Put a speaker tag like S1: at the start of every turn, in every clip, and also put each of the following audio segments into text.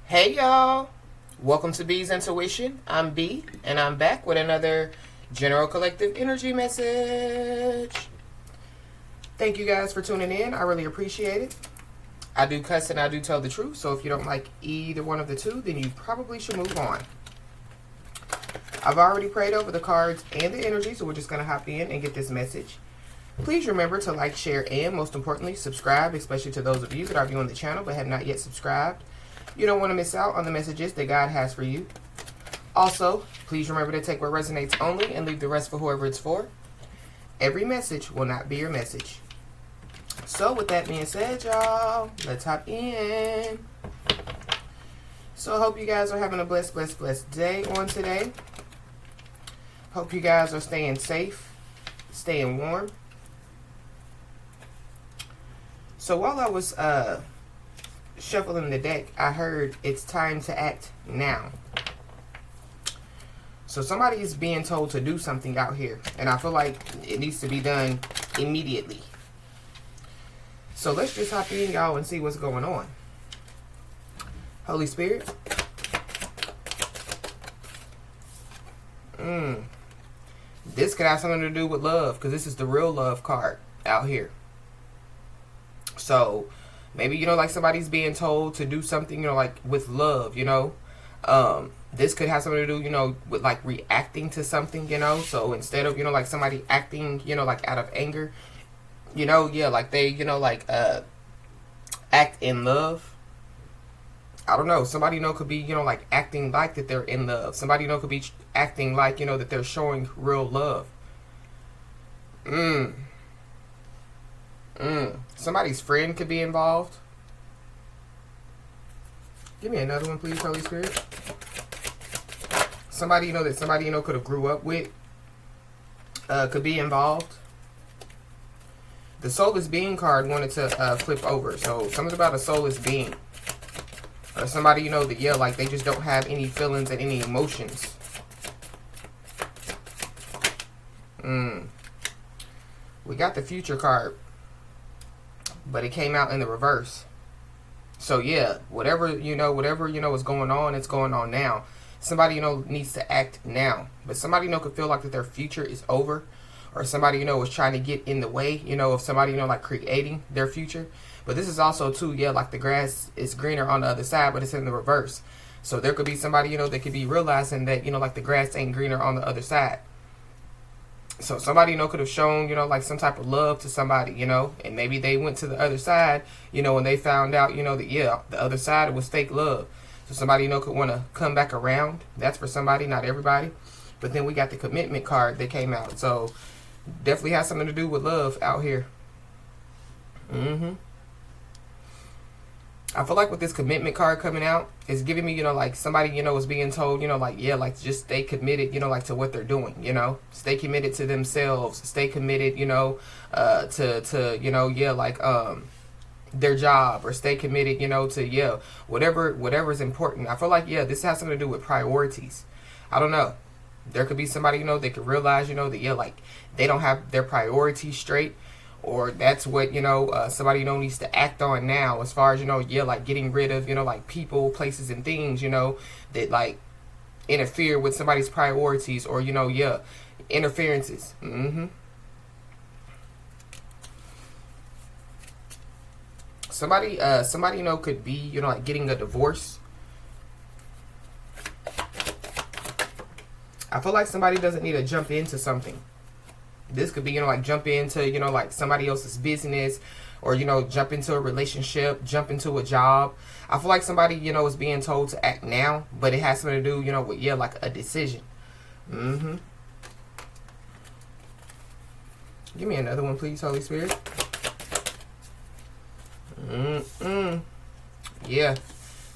S1: Hey y'all, welcome to B's Intuition. I'm B, and I'm back with another General Collective Energy message. Thank you guys for tuning in. I really appreciate it. I do cuss and I do tell the truth, so if you don't like either one of the two, then you probably should move on. I've already prayed over the cards and the energy, so we're just going to hop in and get this message. Please remember to like, share, and most importantly, subscribe, especially to those of you that are viewing the channel but have not yet subscribed. You don't want to miss out on the messages that God has for you. Also, please remember to take what resonates only and leave the rest for whoever it's for. Every message will not be your message. So with that being said, y'all, let's hop in. So I hope you guys are having a blessed day on today. Hope you guys are staying safe, staying warm. So while I was shuffling the deck, I heard it's time to act now. So somebody is being told to do something out here, and I feel like it needs to be done immediately. So let's just hop in, y'all, and see what's going on. Holy Spirit. This could have something to do with love, because this is the real love card out here. So maybe, like somebody's being told to do something, like with love, This could have something to do, with like reacting to something, So instead of, like somebody acting, like out of anger, like they, act in love. I don't know. Somebody, could be, like acting like that they're in love. Somebody, could be acting like, that they're showing real love. Somebody's friend could be involved. Give me another one, please, Holy Spirit. Somebody, that somebody, could have grew up with, could be involved. The soulless being card wanted to flip over. So something about a soulless being. Or somebody, that, like they just don't have any feelings and any emotions. We got the future card, but it came out in the reverse. So yeah, whatever is going on, it's going on now. Somebody, needs to act now. But somebody, could feel like that their future is over. Or somebody, is trying to get in the way, of somebody, like creating their future. But this is also, too, like the grass is greener on the other side, but it's in the reverse. So there could be somebody, that could be realizing that, like the grass ain't greener on the other side. So somebody, could have shown, like some type of love to somebody, and maybe they went to the other side, and they found out, that, the other side was fake love. So somebody, could want to come back around. That's for somebody, not everybody. But then we got the commitment card that came out. So definitely has something to do with love out here. I feel like with this commitment card coming out, it's giving me, like somebody, is being told, like just stay committed, like to what they're doing, stay committed to themselves, stay committed, to their job, or stay committed, to, whatever is important. I feel like, this has something to do with priorities. I don't know. There could be somebody, they could realize, that, like they don't have their priorities straight. Or that's what, somebody, needs to act on now as far as, like getting rid of, like people, places, and things, that like interfere with somebody's priorities or, interferences. Somebody, could be, like getting a divorce. I feel like somebody doesn't need to jump into something. This could be, like jump into, like somebody else's business, or, jump into a relationship, jump into a job. I feel like somebody, is being told to act now, but it has something to do, with, like a decision. Give me another one, please, Holy Spirit. Yeah,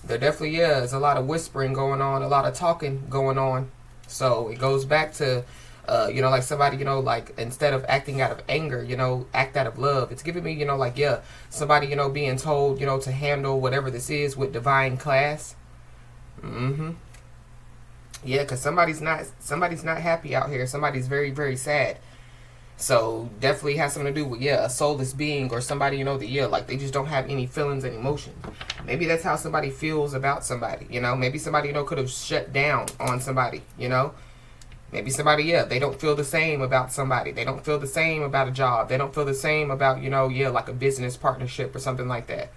S1: there definitely is a lot of whispering going on, a lot of talking going on. So it goes back to, like somebody, like instead of acting out of anger, act out of love. It's giving me, like, somebody, being told, to handle whatever this is with divine class. Yeah, because somebody's not happy out here. Somebody's very, very sad. So definitely has something to do with, yeah, a soulless being or somebody, you know, that, yeah, like they just don't have any feelings and emotions. Maybe that's how somebody feels about somebody, you know. Maybe somebody, you know, could have shut down on somebody, you know. Maybe somebody, yeah, they don't feel the same about somebody. They don't feel the same about a job. They don't feel the same about, you know, yeah, like a business partnership or something like that.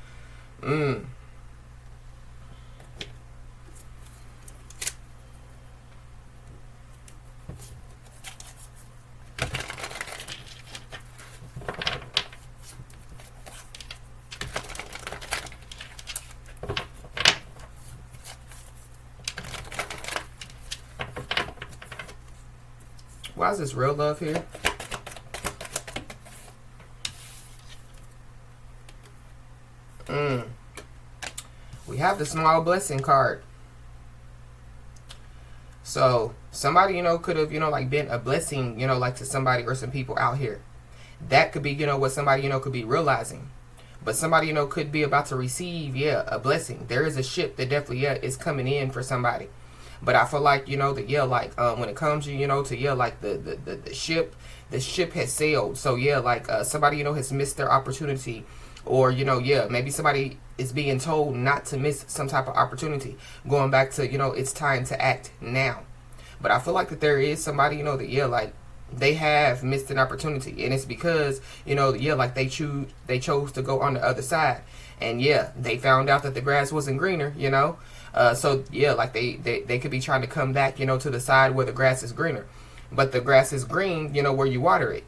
S1: Why is this real love here? We have the small blessing card. So somebody, you know, could have, you know, like been a blessing, you know, like to somebody or some people out here. That could be, you know, what somebody, you know, could be realizing. But somebody, you know, could be about to receive, yeah, a blessing. There is a ship that definitely, yeah, is coming in for somebody. But I feel like, you know, that, yeah, like when it comes to, you know, to, yeah, like the ship has sailed. So, yeah, like somebody, you know, has missed their opportunity. Or, you know, yeah, maybe somebody is being told not to miss some type of opportunity. Going back to, you know, it's time to act now. But I feel like that there is somebody, you know, that, yeah, like they have missed an opportunity. And it's because, you know, yeah, like they chose to go on the other side. And, yeah, they found out that the grass wasn't greener, you know. So, yeah, like they could be trying to come back, you know, to the side where the grass is greener. But the grass is green, you know, where you water it.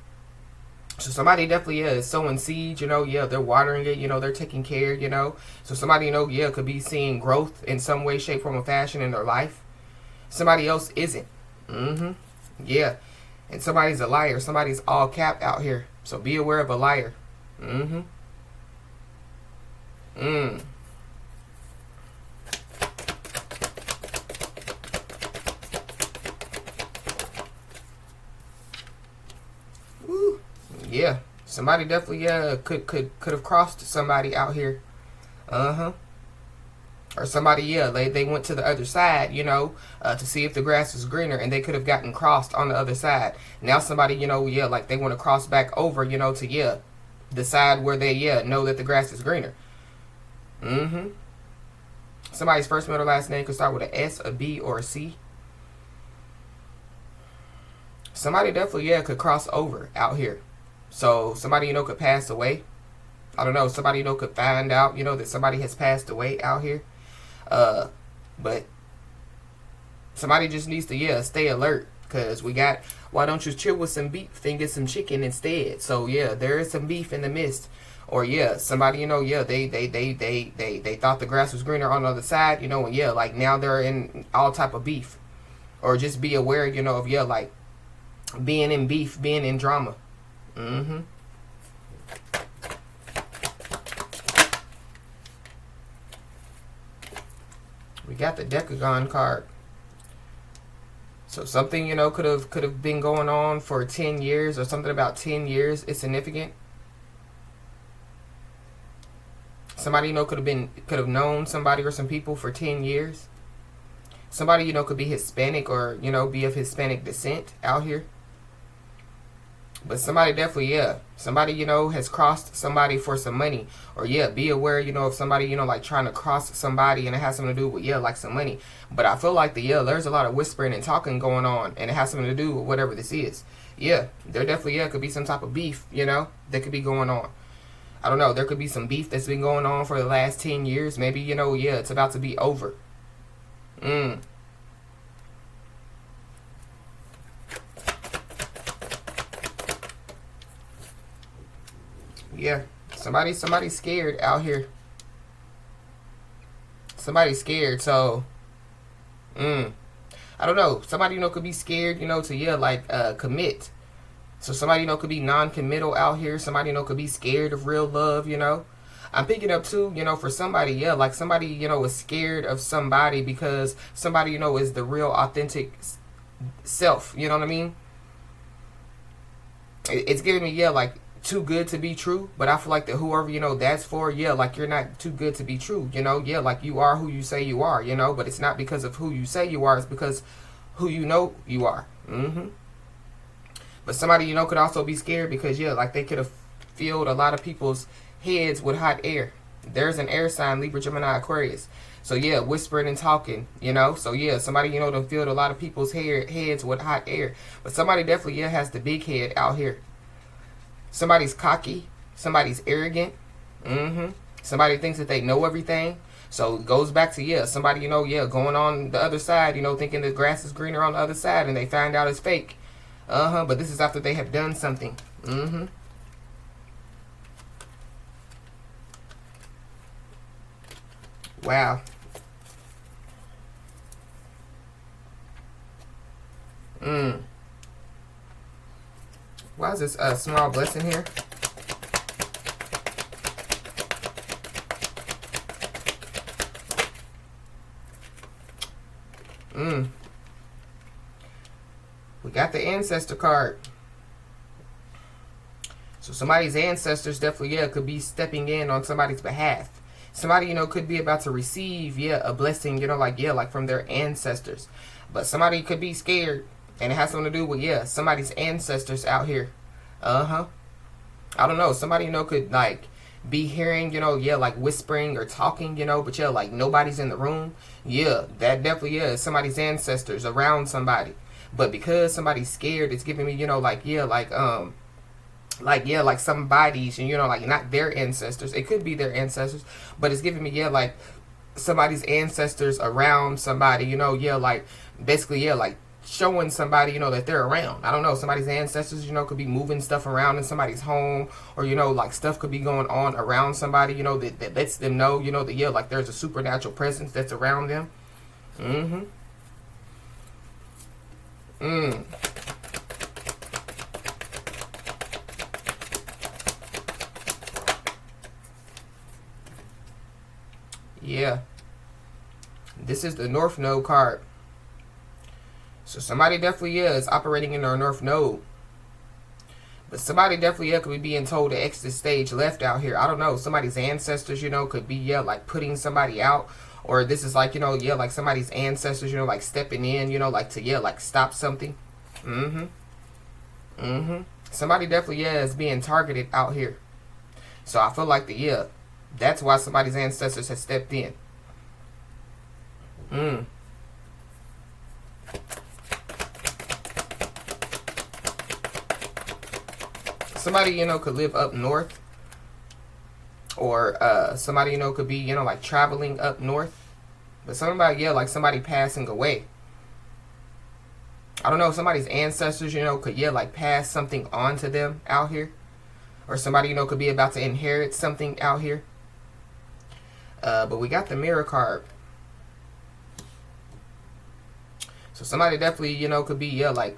S1: So somebody definitely, yeah, is sowing seeds, you know, yeah, they're watering it, you know, they're taking care, you know. So somebody, you know, yeah, could be seeing growth in some way, shape, form, or fashion in their life. Somebody else isn't. Yeah. And somebody's a liar. Somebody's all cap out here. So be aware of a liar. Yeah, somebody definitely, yeah, could have crossed somebody out here. Or somebody, yeah, they went to the other side, you know, to see if the grass was greener, and they could have gotten crossed on the other side. Now somebody, you know, yeah, like they want to cross back over, you know, to, yeah, the side where they, yeah, know that the grass is greener. Somebody's first, middle, last name could start with an S, a B, or a C. Somebody definitely, yeah, could cross over out here. So somebody, you know, could pass away. I don't know. Somebody, you know, could find out, you know, that somebody has passed away out here. But somebody just needs to, yeah, stay alert. Because we got, why don't you chill with some beef and get some chicken instead? So, yeah, there is some beef in the midst. Or, yeah, somebody, you know, yeah, they thought the grass was greener on the other side, you know, and, yeah, like now they're in all type of beef. Or just be aware, you know, of, yeah, like being in beef, being in drama. We got the Decagon card. So something, you know, could have been going on for 10 years or something about 10 years is significant. Somebody, you know, could have known somebody or some people for 10 years. Somebody, you know, could be Hispanic or, you know, be of Hispanic descent out here. But somebody definitely, yeah. Somebody, you know, has crossed somebody for some money. Or, yeah, be aware, you know, of somebody, you know, like trying to cross somebody and it has something to do with, yeah, like some money. But I feel like there's a lot of whispering and talking going on and it has something to do with whatever this is. Yeah, there definitely, yeah, could be some type of beef, you know, that could be going on. I don't know, there could be some beef that's been going on for the last 10 years. Maybe, you know, yeah, it's about to be over. Yeah, somebody's scared out here. Somebody's scared, so I don't know. Somebody, you know, could be scared, you know, to, yeah, like commit. So somebody, you know, could be non-committal out here. Somebody, you know, could be scared of real love, you know. I'm picking up too, you know, for somebody, yeah, like somebody, you know, is scared of somebody because somebody, you know, is the real authentic self, you know what I mean? It's giving me, yeah, like too good to be true, but I feel like that whoever, you know, that's for, yeah, like you're not too good to be true, you know. Yeah, like you are who you say you are, you know, but it's not because of who you say you are, it's because who you know you are. But somebody, you know, could also be scared because, yeah, like they could have filled a lot of people's heads with hot air. There's an air sign, Libra, Gemini, Aquarius. So, yeah, whispering and talking, you know. So, yeah, somebody, you know, done filled a lot of people's heads with hot air. But somebody definitely, yeah, has the big head out here. Somebody's cocky. Somebody's arrogant. Somebody thinks that they know everything. So it goes back to, yeah, somebody, you know, yeah, going on the other side, you know, thinking the grass is greener on the other side, and they find out it's fake. But this is after they have done something. Wow. Why is this a small blessing here? We got the ancestor card. So somebody's ancestors definitely, yeah, could be stepping in on somebody's behalf. Somebody, you know, could be about to receive, yeah, a blessing, you know, like, yeah, like from their ancestors. But somebody could be scared, and it has something to do with, yeah, somebody's ancestors out here. I don't know. Somebody, you know, could, like, be hearing, you know, yeah, like whispering or talking, you know, but yeah, like nobody's in the room. Yeah, that definitely, yeah, is somebody's ancestors around somebody. But because somebody's scared, it's giving me, you know, like, yeah, like yeah, like somebody's, you know, like not their ancestors. It could be their ancestors, but it's giving me, yeah, like somebody's ancestors around somebody, you know, yeah, like basically, yeah, like showing somebody, you know, that they're around. I don't know, somebody's ancestors, you know, could be moving stuff around in somebody's home, or, you know, like stuff could be going on around somebody, you know, that lets them know, you know, that, yeah, like there's a supernatural presence that's around them. Yeah. This is the North Node card. So somebody definitely, yeah, is operating in their North Node. But somebody definitely, yeah, could be being told to exit stage left out here. I don't know. Somebody's ancestors, you know, could be, yeah, like putting somebody out. Or this is like, you know, yeah, like somebody's ancestors, you know, like stepping in, you know, like to, yeah, like stop something. Somebody definitely, yeah, is being targeted out here. So I feel like yeah, that's why somebody's ancestors have stepped in. Somebody, you know, could live up north. Or somebody, you know, could be, you know, like traveling up north. But somebody, yeah, like somebody passing away. I don't know, somebody's ancestors, you know, could, yeah, like pass something on to them out here. Or somebody, you know, could be about to inherit something out here. But we got the Mirror card. So somebody definitely, you know, could be, yeah, like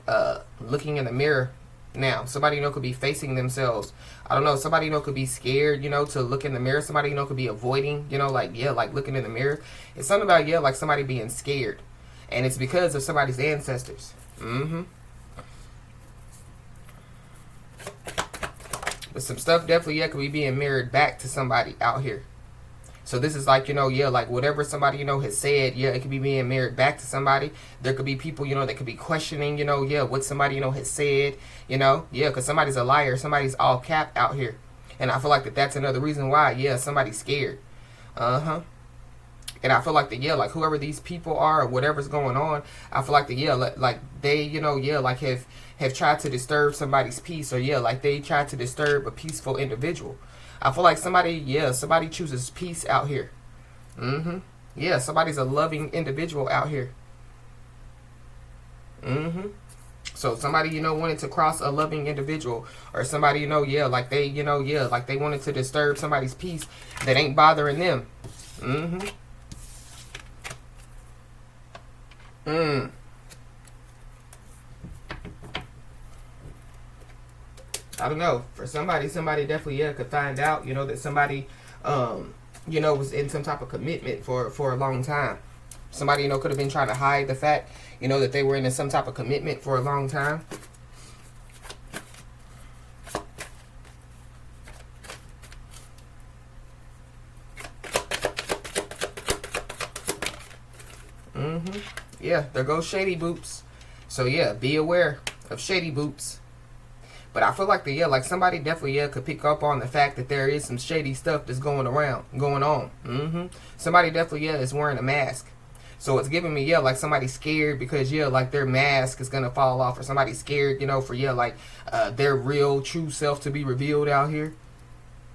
S1: looking in the mirror now. Somebody, you know, could be facing themselves. I don't know, somebody, you know, could be scared, you know, to look in the mirror. Somebody, you know, could be avoiding, you know, like, yeah, like looking in the mirror. It's something about, yeah, like somebody being scared. And it's because of somebody's ancestors. But some stuff definitely, yeah, could be being mirrored back to somebody out here. So this is like, you know, yeah, like whatever somebody, you know, has said, yeah, it could be being mirrored back to somebody. There could be people, you know, that could be questioning, you know, yeah, what somebody, you know, has said, you know, yeah, because somebody's a liar. Somebody's all cap out here. And I feel like that's another reason why, yeah, somebody's scared. And I feel like yeah, like whoever these people are or whatever's going on, I feel like yeah, like they, you know, yeah, like have tried to disturb somebody's peace, or yeah, like they tried to disturb a peaceful individual. I feel like somebody, yeah, somebody chooses peace out here. Yeah, somebody's a loving individual out here. So somebody, you know, wanted to cross a loving individual, or somebody, you know, yeah, like they, you know, yeah, like they wanted to disturb somebody's peace that ain't bothering them. I don't know. For somebody definitely, yeah, could find out, you know, that somebody, you know, was in some type of commitment for a long time. Somebody, you know, could have been trying to hide the fact, you know, that they were in some type of commitment for a long time. Yeah, there goes Shady Boops. So yeah, be aware of Shady Boops. But I feel like like somebody definitely could pick up on the fact that there is some shady stuff that's going on. Somebody definitely is wearing a mask. So it's giving me like somebody's scared because like their mask is gonna fall off, or somebody's scared for like their real true self to be revealed out here.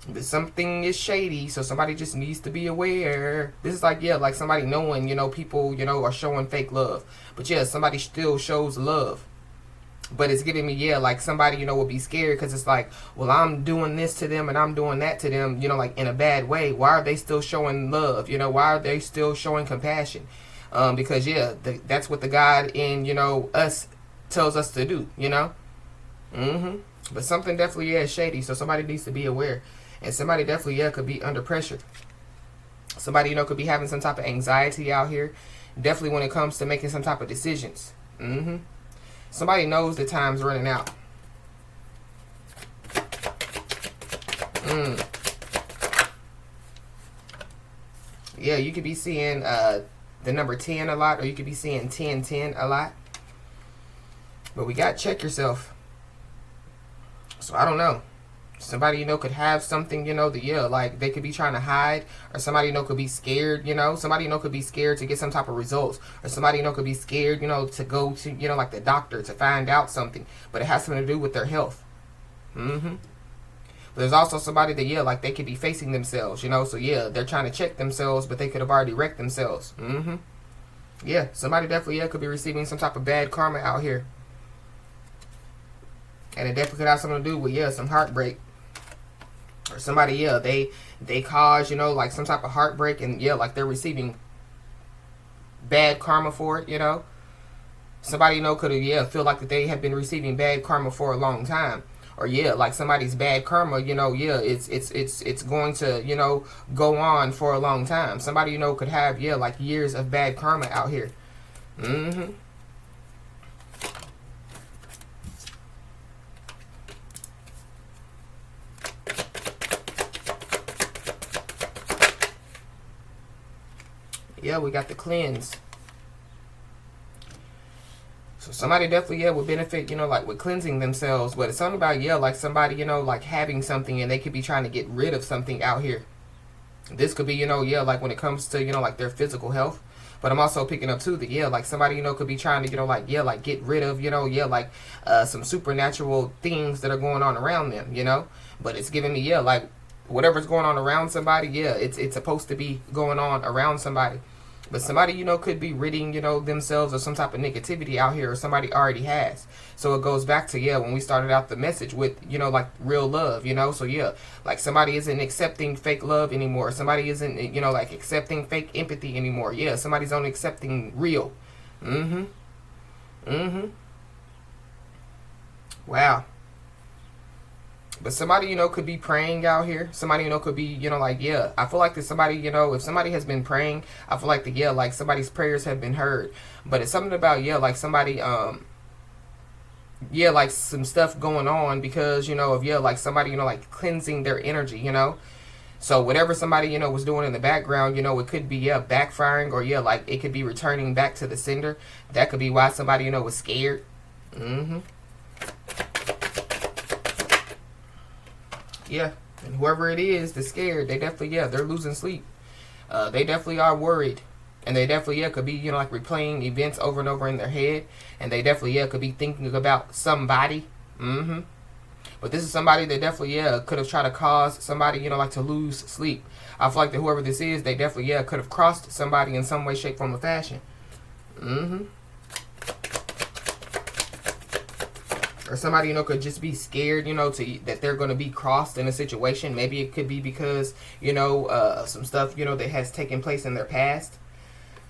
S1: But something is shady, so somebody just needs to be aware. This is like somebody knowing people are showing fake love, but somebody still shows love. But it's giving me like somebody will be scared because it's like, well, I'm doing this to them and I'm doing that to them like in a bad way. Why are they still showing love? Why are they still showing compassion? Because that's what the God in us tells us to do. But something definitely is shady, so somebody needs to be aware, and somebody definitely could be under pressure. Somebody could be having some type of anxiety out here, definitely when it comes to making some type of decisions. Somebody knows the time's running out. Yeah, you could be seeing the number 10 a lot, or you could be seeing 1010 a lot. But we got to check yourself. So I don't know. Somebody could have something that like they could be trying to hide, or somebody could be scared. Somebody could be scared to get some type of results, or somebody could be scared to go to like the doctor to find out something, but it has something to do with their health. But there's also somebody that like they could be facing themselves, so they're trying to check themselves, but they could have already wrecked themselves. Somebody definitely could be receiving some type of bad karma out here, and it definitely could have something to do with some heartbreak. Or somebody, they cause, like some type of heartbreak, and like they're receiving bad karma for it, Somebody, could have, feel like that they have been receiving bad karma for a long time. Or like somebody's bad karma, it's going to, go on for a long time. Somebody, could have, like years of bad karma out here. Yeah, we got the cleanse. So somebody definitely would benefit, like with cleansing themselves. But it's something about like somebody, like having something, and they could be trying to get rid of something out here. This could be, like when it comes to, like their physical health. But I'm also picking up too that like somebody, could be trying to, like get rid of, like some supernatural things that are going on around them, But it's giving me, like whatever's going on around somebody, it's supposed to be going on around somebody. But somebody, could be ridding, themselves of some type of negativity out here, or somebody already has. So it goes back to, when we started out the message with, like real love, So, like somebody isn't accepting fake love anymore. Somebody isn't, like accepting fake empathy anymore. Somebody's only accepting real. Wow. But somebody, could be praying out here. Somebody, could be, like, I feel like that somebody, if somebody has been praying, I feel like that, like somebody's prayers have been heard. But it's something about, like somebody, like some stuff going on because, of, like somebody, like cleansing their energy, So whatever somebody, was doing in the background, it could be, backfiring, or, like it could be returning back to the sender. That could be why somebody, was scared. And whoever it is that's scared, they definitely, they're losing sleep. They definitely are worried. And they definitely, could be, like replaying events over and over in their head. And they definitely, could be thinking about somebody. But this is somebody that definitely, could have tried to cause somebody, like to lose sleep. I feel like that whoever this is, they definitely, could have crossed somebody in some way, shape, form, or fashion. Or somebody, could just be scared, that they're going to be crossed in a situation. Maybe it could be because, some stuff, that has taken place in their past.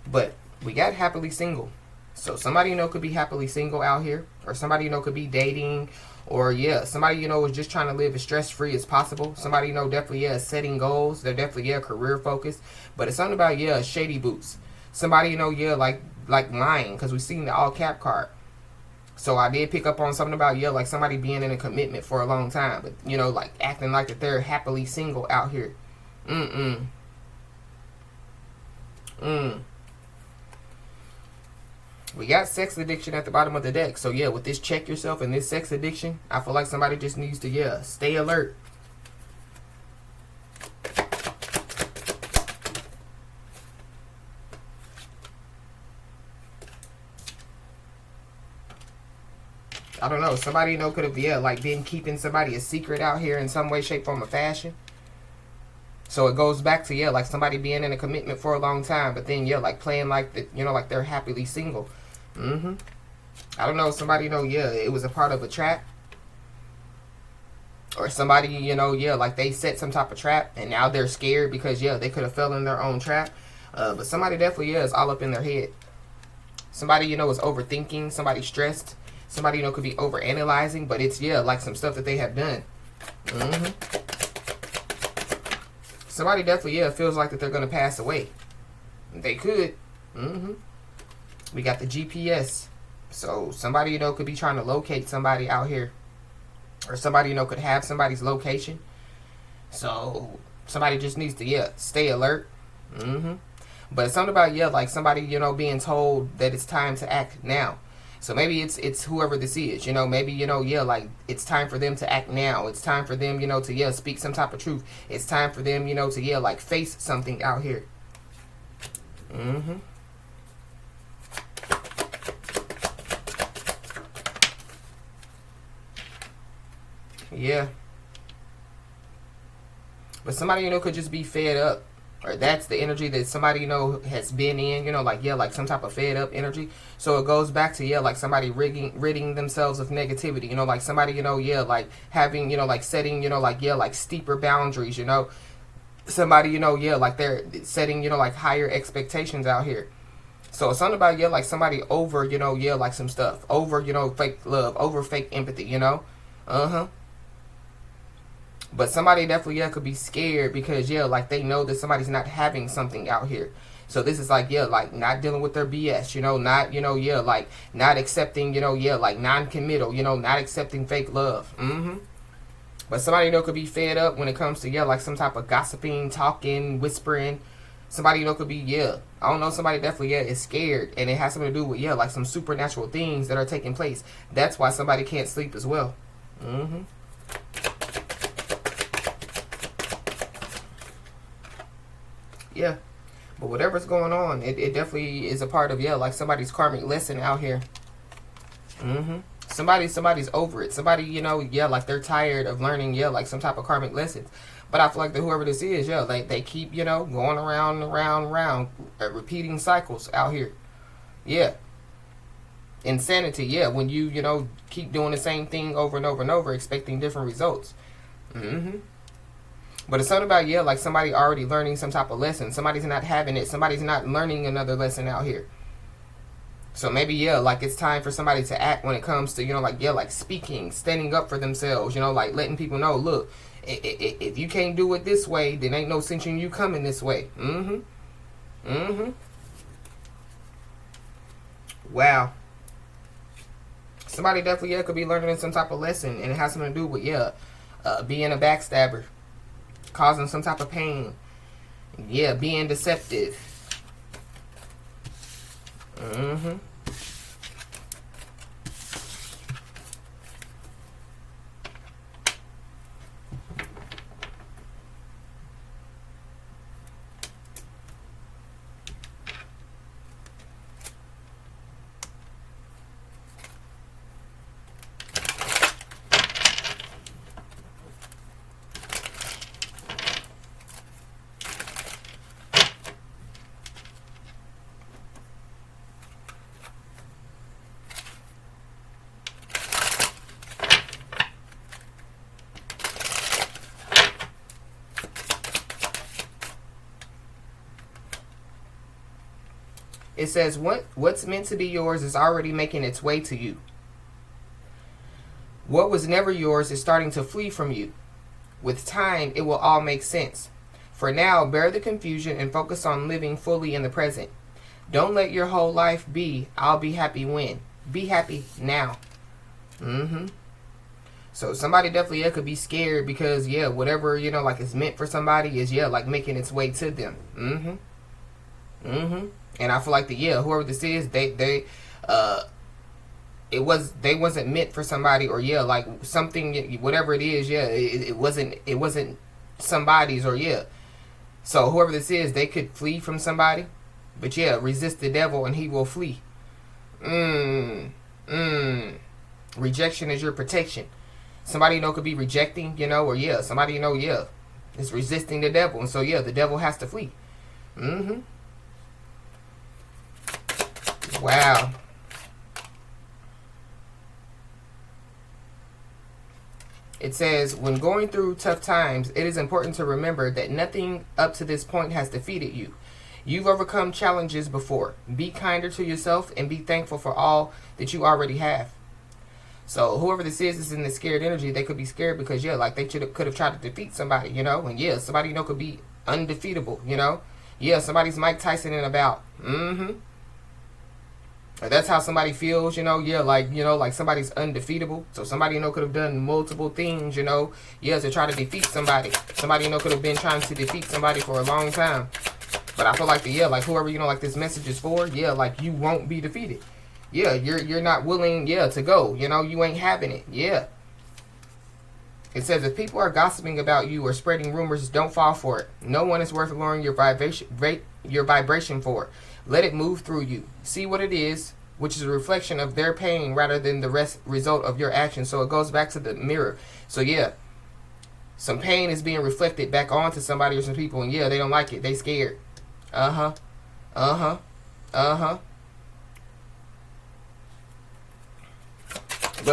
S1: But we got happily single. So somebody, could be happily single out here. Or somebody, could be dating. Or, somebody, is just trying to live as stress-free as possible. Somebody, definitely, is setting goals. They're definitely, career focused. But it's something about, shady boots. Somebody, like lying. Because we've seen the all cap card. So I did pick up on something about, like somebody being in a commitment for a long time. But, like acting like that they're happily single out here. We got sex addiction at the bottom of the deck. So yeah, with this check yourself and this sex addiction, I feel like somebody just needs to, yeah, stay alert. I don't know. Somebody, you know, could have, yeah, like been keeping somebody a secret out here in some way, shape, form, or fashion. So it goes back to, yeah, like somebody being in a commitment for a long time, but then, yeah, like playing like, the, you know, like they're happily single. I don't know. Somebody, you know, yeah, it was a part of a trap. Or somebody, you know, yeah, like they set some type of trap and now they're scared because, yeah, they could have fell in their own trap. But somebody definitely, yeah, is all up in their head. Somebody, you know, is overthinking. Somebody stressed. Somebody, you know, could be overanalyzing, but it's, yeah, like some stuff that they have done. Somebody definitely, yeah, feels like that they're going to pass away. They could. We got the GPS. So somebody, you know, could be trying to locate somebody out here. Or somebody, you know, could have somebody's location. So somebody just needs to, yeah, stay alert. But it's something about, yeah, like somebody, you know, being told that it's time to act now. So maybe it's whoever this is, you know, maybe, you know, yeah, like it's time for them to act now. It's time for them, you know, to, yeah, speak some type of truth. It's time for them, you know, to, yeah, like face something out here. Yeah. But somebody, you know, could just be fed up. Or that's the energy that somebody, you know, has been in, you know, like, yeah, like some type of fed up energy. So it goes back to, yeah, like somebody ridding themselves of negativity, you know, like somebody, you know, yeah, like having, you know, like setting, you know, like, yeah, like steeper boundaries, you know. Somebody, you know, yeah, like they're setting, you know, like higher expectations out here. So it's something about, yeah, like somebody over, you know, yeah, like some stuff. Over, you know, fake love, over fake empathy, you know. But somebody definitely, yeah, could be scared because, yeah, like they know that somebody's not having something out here. So this is like, yeah, like not dealing with their BS, you know, not, you know, yeah, like not accepting, you know, yeah, like non-committal, you know, not accepting fake love. But somebody, you know, could be fed up when it comes to, yeah, like some type of gossiping, talking, whispering. Somebody, you know, could be, yeah, I don't know, somebody definitely, yeah, is scared. And it has something to do with, yeah, like some supernatural things that are taking place. That's why somebody can't sleep as well. Yeah. But whatever's going on, it definitely is a part of, yeah, like somebody's karmic lesson out here. Somebody's over it. Somebody, you know, yeah, like they're tired of learning, yeah, like some type of karmic lessons. But I feel like that whoever this is, yeah, they keep, you know, going around, repeating cycles out here. Yeah. Insanity, yeah, when you know, keep doing the same thing over and over and over, expecting different results. But it's something about, yeah, like somebody already learning some type of lesson. Somebody's not having it. Somebody's not learning another lesson out here. So maybe, yeah, like it's time for somebody to act when it comes to, you know, like, yeah, like speaking, standing up for themselves, you know, like letting people know, look, if you can't do it this way, then ain't no sense in you coming this way. Wow. Somebody definitely, yeah, could be learning some type of lesson, and it has something to do with, yeah, being a backstabber, causing some type of pain, yeah, being deceptive. It says, what's meant to be yours is already making its way to you. What was never yours is starting to flee from you. With time, it will all make sense. For now, bear the confusion and focus on living fully in the present. Don't let your whole life be, I'll be happy when. Be happy now. So somebody definitely, yeah, could be scared because, yeah, whatever, you know, like is meant for somebody is, yeah, like making its way to them. And I feel like whoever this is, they uh they wasn't meant for somebody, or yeah, like something, whatever it is, yeah, it wasn't somebody's, or yeah. So whoever this is, they could flee from somebody, but yeah, resist the devil and he will flee. Rejection is your protection. Somebody could be rejecting, or yeah, somebody yeah, is resisting the devil, and so yeah, the devil has to flee. Wow. It says, when going through tough times, it is important to remember that nothing up to this point has defeated you. You've overcome challenges before. Be kinder to yourself and be thankful for all that you already have. So whoever this is in the scared energy. They could be scared because yeah, like they could have tried to defeat somebody, and yeah, somebody could be undefeatable, Yeah, somebody's Mike Tyson in about. That's how somebody feels, yeah, like somebody's undefeatable. So somebody, could have done multiple things, yeah, to try to defeat somebody. Somebody, could have been trying to defeat somebody for a long time. But I feel like like whoever, like this message is for, yeah, like you won't be defeated. Yeah, you're not willing, yeah, to go, you ain't having it, yeah. It says, if people are gossiping about you or spreading rumors, don't fall for it. No one is worth lowering your vibration for. Let it move through you. See what it is, which is a reflection of their pain rather than the result of your actions. So it goes back to the mirror. So yeah, some pain is being reflected back onto somebody or some people, and yeah, they don't like it. They scared. But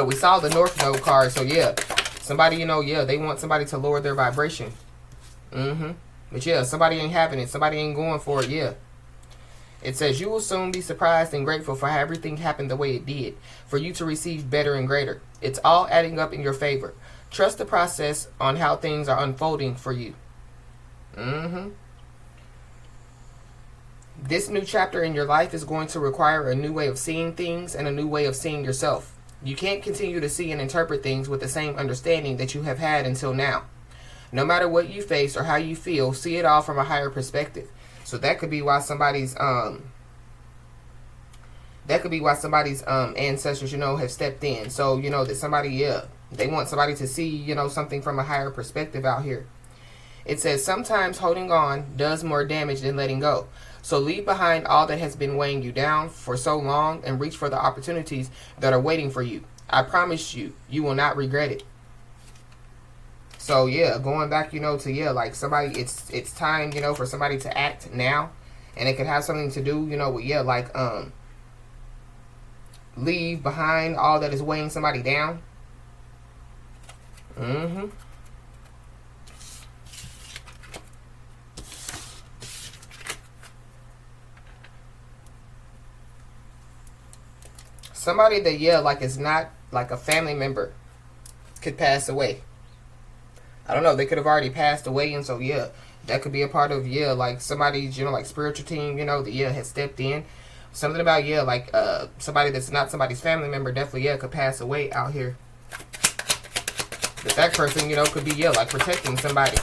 S1: we saw the North Node card, so yeah, somebody, yeah, they want somebody to lower their vibration. But yeah, somebody ain't having it. Somebody ain't going for it, yeah. It says, you will soon be surprised and grateful for how everything happened the way it did, for you to receive better and greater. It's all adding up in your favor. Trust the process on how things are unfolding for you. This new chapter in your life is going to require a new way of seeing things and a new way of seeing yourself. You can't continue to see and interpret things with the same understanding that you have had until now. No matter what you face or how you feel, see it all from a higher perspective. So that could be why somebody's ancestors, have stepped in. So, that somebody, yeah, they want somebody to see, something from a higher perspective out here. It says, sometimes holding on does more damage than letting go. So leave behind all that has been weighing you down for so long and reach for the opportunities that are waiting for you. I promise you, you will not regret it. So yeah, going back, to yeah, like somebody, it's time, for somebody to act now, and it could have something to do, with yeah, like leave behind all that is weighing somebody down. Somebody that yeah, like is not like a family member could pass away. I don't know, they could have already passed away, and so yeah, that could be a part of yeah, like somebody's, like spiritual team, that yeah has stepped in. Something about yeah, like somebody that's not somebody's family member definitely yeah could pass away out here. But that person, could be yeah like protecting somebody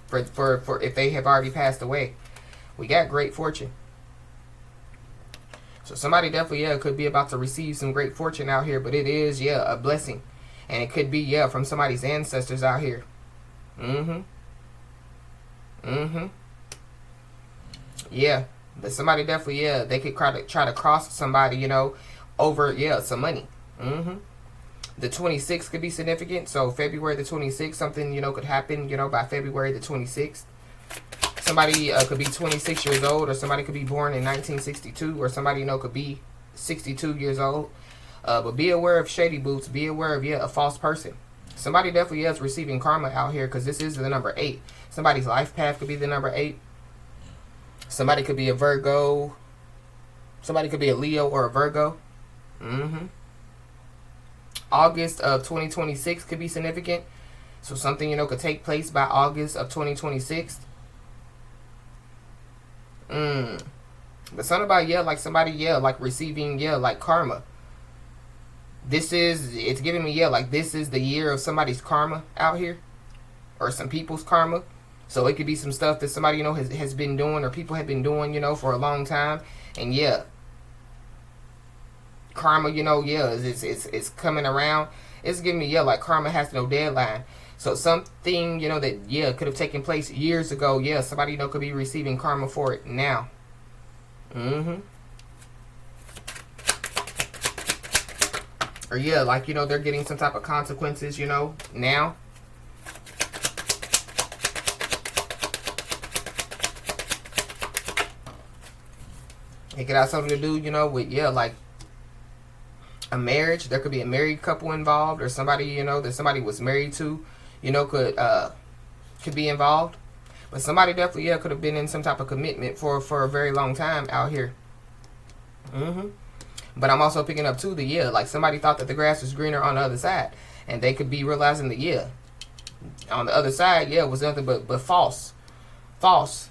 S1: for if they have already passed away. We got great fortune. So somebody definitely yeah could be about to receive some great fortune out here, but it is yeah a blessing. And it could be, yeah, from somebody's ancestors out here. Yeah. But somebody definitely, yeah, they could try to cross somebody, over, yeah, some money. The 26th could be significant. So February the 26th, something, could happen, by February the 26th. Somebody could be 26 years old, or somebody could be born in 1962, or somebody, could be 62 years old. But be aware of shady boots. Be aware of, yeah, a false person. Somebody definitely is receiving karma out here, because this is the number 8. Somebody's life path could be the number 8. Somebody could be a Virgo. Somebody could be a Leo or a Virgo. August of 2026 could be significant. So something, could take place by August of 2026. But something about, yeah, like somebody, yeah, like receiving, yeah, like karma. It's giving me, yeah, like this is the year of somebody's karma out here. Or some people's karma. So it could be some stuff that somebody, has been doing, or people have been doing, for a long time. And yeah. karma, you know, yeah, it's coming around. It's giving me, yeah, like karma has no deadline. So something, you know, that, yeah, could have taken place years ago, yeah, somebody, you know, could be receiving karma for it now. Or, yeah, like, you know, they're getting some type of consequences, you know, now. It could have something to do, you know, with, yeah, like a marriage. There could be a married couple involved, or somebody, you know, that somebody was married to, you know, could be involved. But somebody definitely, yeah, could have been in some type of commitment for a very long time out here. But I'm also picking up, too, the, yeah, like somebody thought that the grass was greener on the other side. And they could be realizing that, yeah, on the other side, yeah, was nothing but false. False.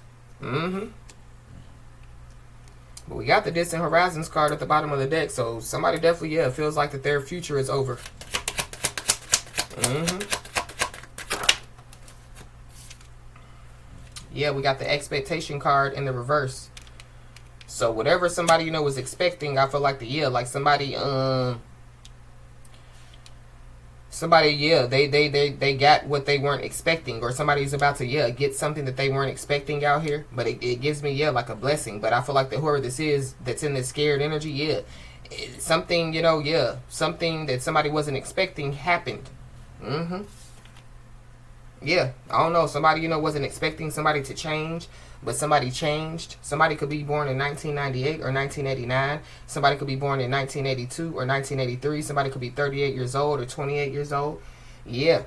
S1: But we got the Distant Horizons card at the bottom of the deck. So somebody definitely, yeah, feels like that their future is over. Yeah, we got the Expectation card in the reverse. So whatever somebody, you know, was expecting, I feel like like somebody, yeah, they got what they weren't expecting, or somebody's about to, yeah, get something that they weren't expecting out here. But it gives me, yeah, like a blessing. But I feel like that whoever this is that's in this scared energy, yeah, something, you know, yeah, something that somebody wasn't expecting happened. Yeah, I don't know. Somebody, you know, wasn't expecting somebody to change, but somebody changed. Somebody could be born in 1998 or 1989. Somebody could be born in 1982 or 1983. Somebody could be 38 years old or 28 years old. Yeah.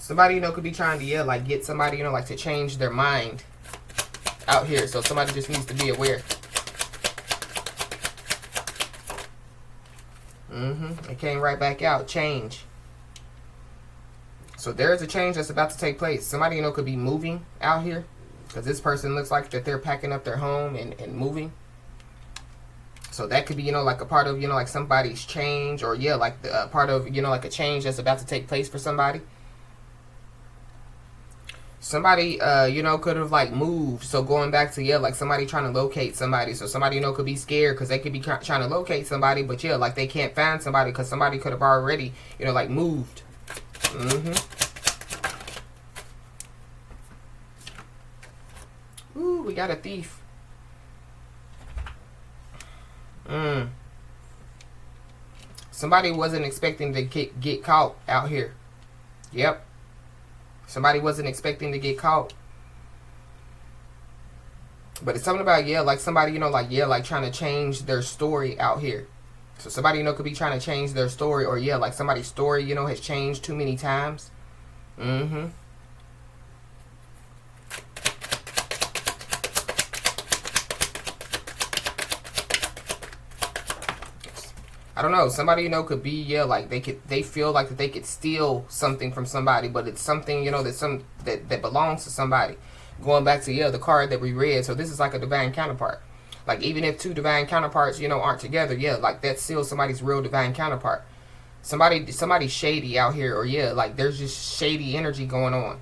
S1: Somebody, you know, could be trying to, yeah, like get somebody, you know, like to change their mind out here. So somebody just needs to be aware. It came right back out. Change. So there's a change that's about to take place. Somebody, you know, could be moving out here. Because this person looks like that they're packing up their home and moving. So that could be, you know, like a part of, you know, like somebody's change. Or, yeah, like the part of, you know, like a change that's about to take place for somebody. Somebody, you know, could have, like, moved. So going back to, yeah, like somebody trying to locate somebody. So somebody, you know, could be scared because they could be trying to locate somebody. But, yeah, like they can't find somebody because somebody could have already, you know, like moved. Ooh, we got a thief. Somebody wasn't expecting to get caught out here. Yep. Somebody wasn't expecting to get caught. But it's something about, yeah, like somebody, you know, like, yeah, like trying to change their story out here. So somebody, you know, could be trying to change their story. Or, yeah, like somebody's story, you know, has changed too many times. I don't know. Somebody, you know, could be, yeah, like they feel like that they could steal something from somebody, but it's something, you know, that belongs to somebody. Going back to, yeah, the card that we read. So this is like a divine counterpart. Like even if two divine counterparts, you know, aren't together, yeah, like that's still somebody's real divine counterpart. Somebody shady out here, or yeah, like there's just shady energy going on.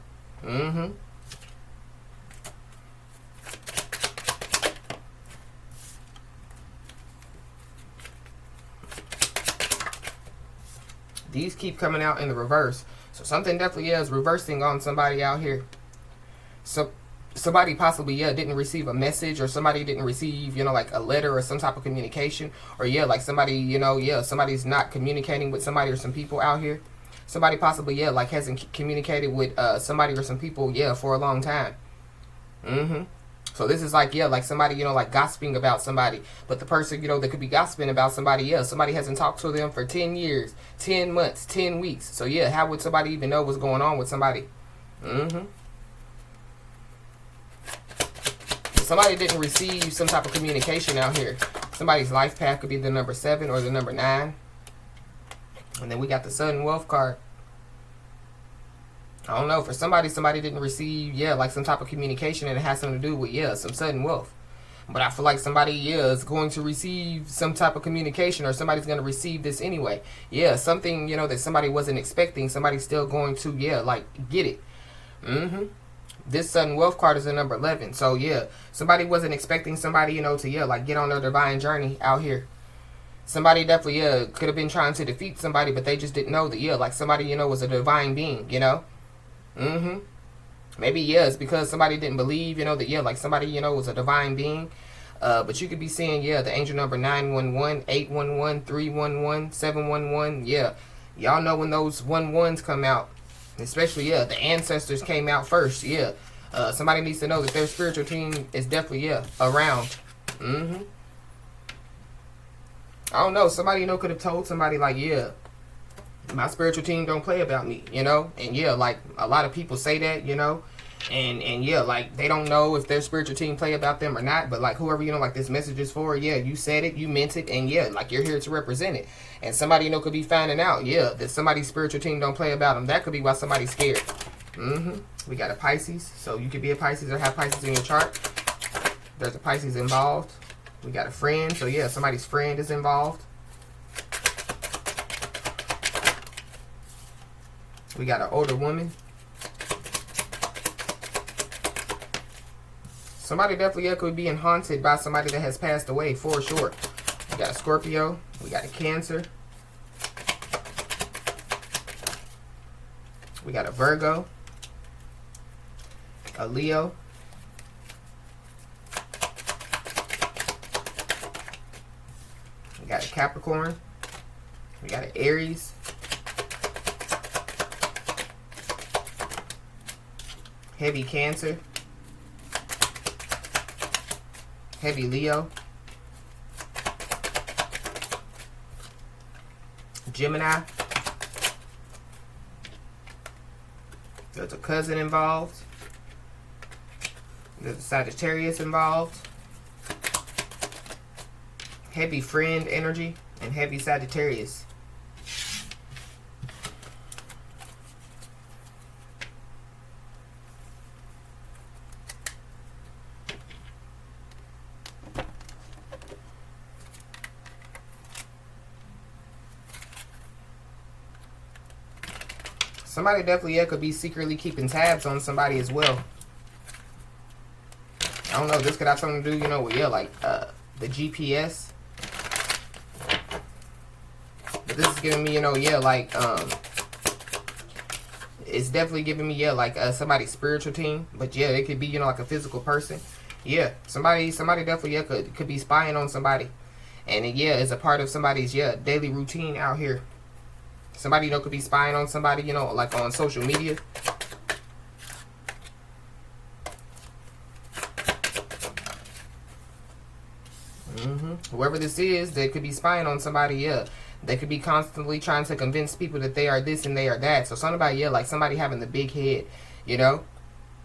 S1: These keep coming out in the reverse. So something definitely is reversing on somebody out here. So somebody possibly, yeah, didn't receive a message, or somebody didn't receive, you know, like a letter or some type of communication. Or, yeah, like somebody, you know, yeah, somebody's not communicating with somebody or some people out here. Somebody possibly, yeah, like hasn't communicated with somebody or some people, yeah, for a long time. So this is like, yeah, like somebody, you know, like gossiping about somebody. But the person, you know, that could be gossiping about somebody, yeah, somebody hasn't talked to them for 10 years, 10 months, 10 weeks. So, yeah, how would somebody even know what's going on with somebody? Somebody didn't receive some type of communication out here. Somebody's life path could be the number 7 or the number 9. And then we got the sudden wealth card. I don't know. For somebody didn't receive, yeah, like some type of communication, and it has something to do with, yeah, some sudden wealth. But I feel like somebody, yeah, is going to receive some type of communication, or somebody's going to receive this anyway. Yeah, something, you know, that somebody wasn't expecting. Somebody's still going to, yeah, like get it. Mm-hmm. This sudden wealth card is a number 11. So, yeah, somebody wasn't expecting somebody, you know, to, yeah, like get on their divine journey out here. Somebody definitely, yeah, could have been trying to defeat somebody, but they just didn't know that, yeah, like somebody, you know, was a divine being, you know? Mm-hmm. Maybe, yeah, it's because somebody didn't believe, you know, that, yeah, like somebody, you know, was a divine being. But you could be seeing, yeah, the angel number 911, 811, 311, 711. Yeah, y'all know when those 11s come out, especially, yeah, the ancestors came out first. Yeah, somebody needs to know that their spiritual team is definitely, yeah, around. Mm-hmm. I don't know. Somebody, you know, could have told somebody like, yeah, my spiritual team don't play about me, you know? And yeah, like a lot of people say that, you know? And yeah, like they don't know if their spiritual team play about them or not, but like whoever, you know, like this message is for, yeah, you said it, you meant it, and yeah, like you're here to represent it. And somebody, you know, could be finding out, yeah, that somebody's spiritual team don't play about them. That could be why somebody's scared. Mm-hmm. We got a Pisces, so you could be a Pisces or have Pisces in your chart. There's a Pisces involved. We got a friend, so yeah, somebody's friend is involved. We got an older woman. Somebody definitely, yeah, could be being haunted by somebody that has passed away, for sure. We got a Scorpio. We got a Cancer. We got a Virgo. A Leo. We got a Capricorn. We got an Aries. Heavy Cancer. Heavy Leo. Gemini. There's a cousin involved. There's a Sagittarius involved. Heavy friend energy and heavy Sagittarius. Somebody definitely, yeah, could be secretly keeping tabs on somebody as well. I don't know, this could have something to do, you know, with, yeah, like the GPS. But this is giving me, you know, yeah, like, it's definitely giving me, yeah, like somebody's spiritual team. But yeah, it could be, you know, like a physical person. Yeah, somebody definitely, yeah, could be spying on somebody. And it, yeah, is a part of somebody's, yeah, daily routine out here. Somebody, you know, could be spying on somebody, you know, like on social media. Whoever this is, they could be spying on somebody, yeah. They could be constantly trying to convince people that they are this and they are that. So somebody, yeah, like somebody having the big head, you know.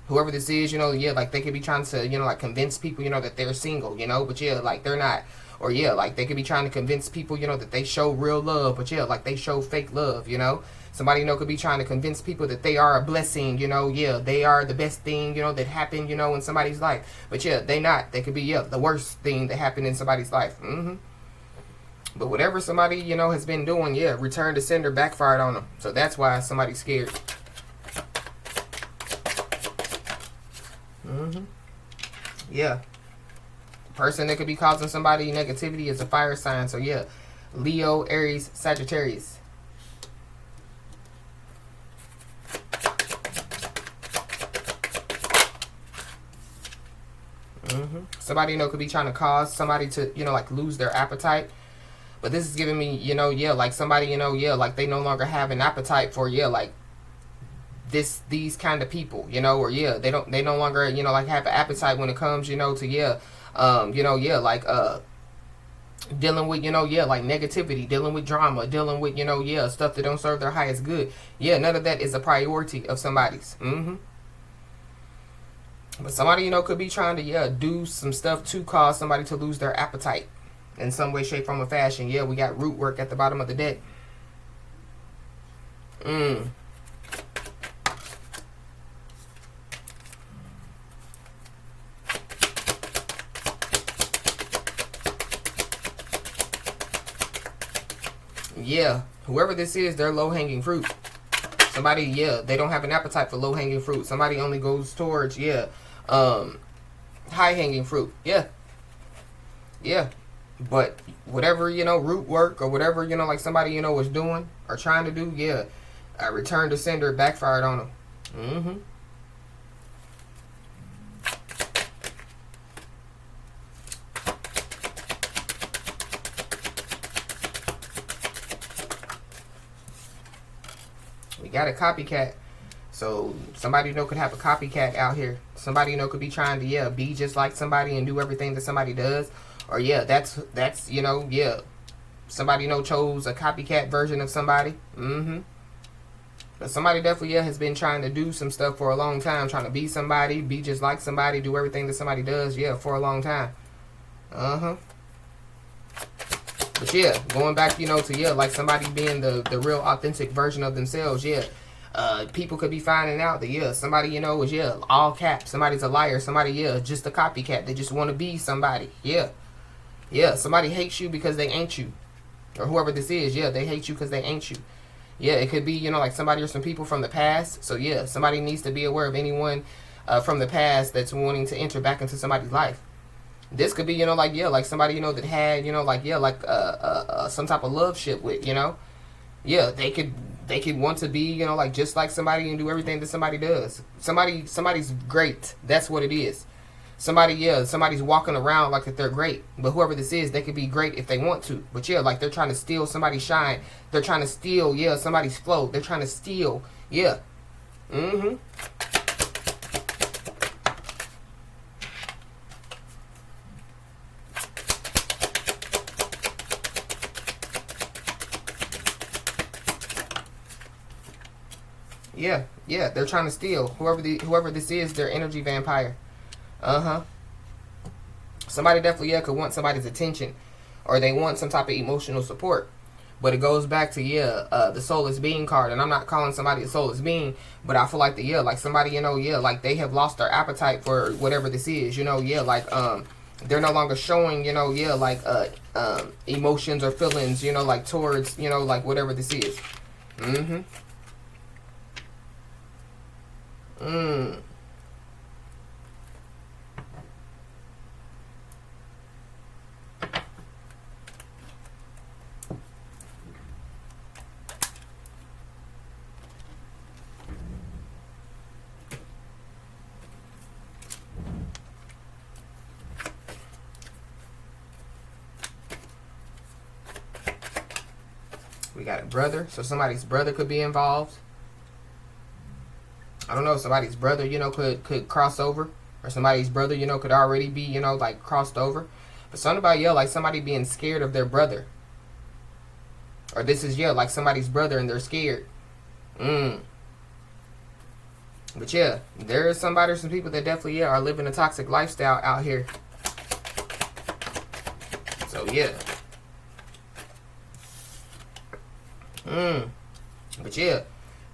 S1: Whoever this is, you know, yeah, like they could be trying to, you know, like convince people, you know, that they're single, you know. But yeah, like they're not. Or yeah, like they could be trying to convince people, you know, that they show real love, but yeah, like they show fake love, you know. Somebody, you know, could be trying to convince people that they are a blessing, you know, yeah, they are the best thing, you know, that happened, you know, in somebody's life. But yeah, they not. They could be, yeah, the worst thing that happened in somebody's life. But whatever somebody, you know, has been doing, yeah, return to sender backfired on them. So that's why somebody's scared. Yeah. Person that could be causing somebody negativity is a fire sign. So yeah, Leo, Aries, Sagittarius. Somebody, you know, could be trying to cause somebody to, you know, like lose their appetite. But this is giving me, you know, yeah, like somebody, you know, yeah, like they no longer have an appetite for, yeah, like these kind of people, you know, or yeah, they no longer, you know, like have an appetite when it comes, you know, to, yeah, you know, yeah, like dealing with, you know, yeah, like negativity, dealing with drama, dealing with, you know, yeah, stuff that don't serve their highest good. Yeah, none of that is a priority of somebody's. But somebody, you know, could be trying to, yeah, do some stuff to cause somebody to lose their appetite in some way, shape, form, or fashion. Yeah, we got root work at the bottom of the deck. Yeah, whoever this is, they're low-hanging fruit. Somebody, yeah, they don't have an appetite for low-hanging fruit. Somebody only goes towards, yeah, high-hanging fruit. Yeah. Yeah. But whatever, you know, root work or whatever, you know, like somebody, you know, was doing or trying to do, yeah, return to sender, backfired on them. Mm-hmm. We got a copycat. So somebody, you know, could have a copycat out here. Somebody, you know, could be trying to, yeah, be just like somebody and do everything that somebody does. Or, yeah, that's you know, yeah, somebody, you know, chose a copycat version of somebody. Mm-hmm. But somebody definitely, yeah, has been trying to do some stuff for a long time. Trying to be somebody, be just like somebody, do everything that somebody does, yeah, for a long time. Uh-huh. But, yeah, going back, you know, to, yeah, like somebody being the real authentic version of themselves, yeah. People could be finding out that, yeah, somebody, you know, is, yeah, all caps. Somebody's a liar. Somebody, yeah, just a copycat. They just want to be somebody. Yeah. Yeah, somebody hates you because they ain't you. Or whoever this is, yeah, they hate you because they ain't you. Yeah, it could be, you know, like somebody or some people from the past. So, yeah, somebody needs to be aware of anyone from the past that's wanting to enter back into somebody's life. This could be, you know, like, yeah, like somebody, you know, that had, you know, like, yeah, like some type of love ship with, you know. Yeah, they could want to be, you know, like just like somebody and do everything that somebody does. Somebody's great. That's what it is. Somebody, yeah, somebody's walking around like that they're great. But whoever this is, they could be great if they want to. But yeah, like they're trying to steal somebody's shine. They're trying to steal, yeah, somebody's flow. They're trying to steal, yeah. Mm-hmm. Yeah, they're trying to steal. Whoever this is, their energy vampire. Uh-huh. Somebody definitely, yeah, could want somebody's attention. Or they want some type of emotional support. But it goes back to, yeah, the soulless being card. And I'm not calling somebody a soulless being, but I feel like yeah, like somebody, you know, yeah, like they have lost their appetite for whatever this is, you know, yeah, like, they're no longer showing, you know, yeah, like, emotions or feelings, you know, like towards, you know, like whatever this is. Mm-hmm. We got a brother, so somebody's brother could be involved. I don't know, somebody's brother, you know, could cross over. Or somebody's brother, you know, could already be, you know, like crossed over. But something about, yeah, like somebody being scared of their brother. Or this is, yeah, like somebody's brother and they're scared. But yeah, there is somebody or some people that definitely, yeah, are living a toxic lifestyle out here. So, yeah. But yeah,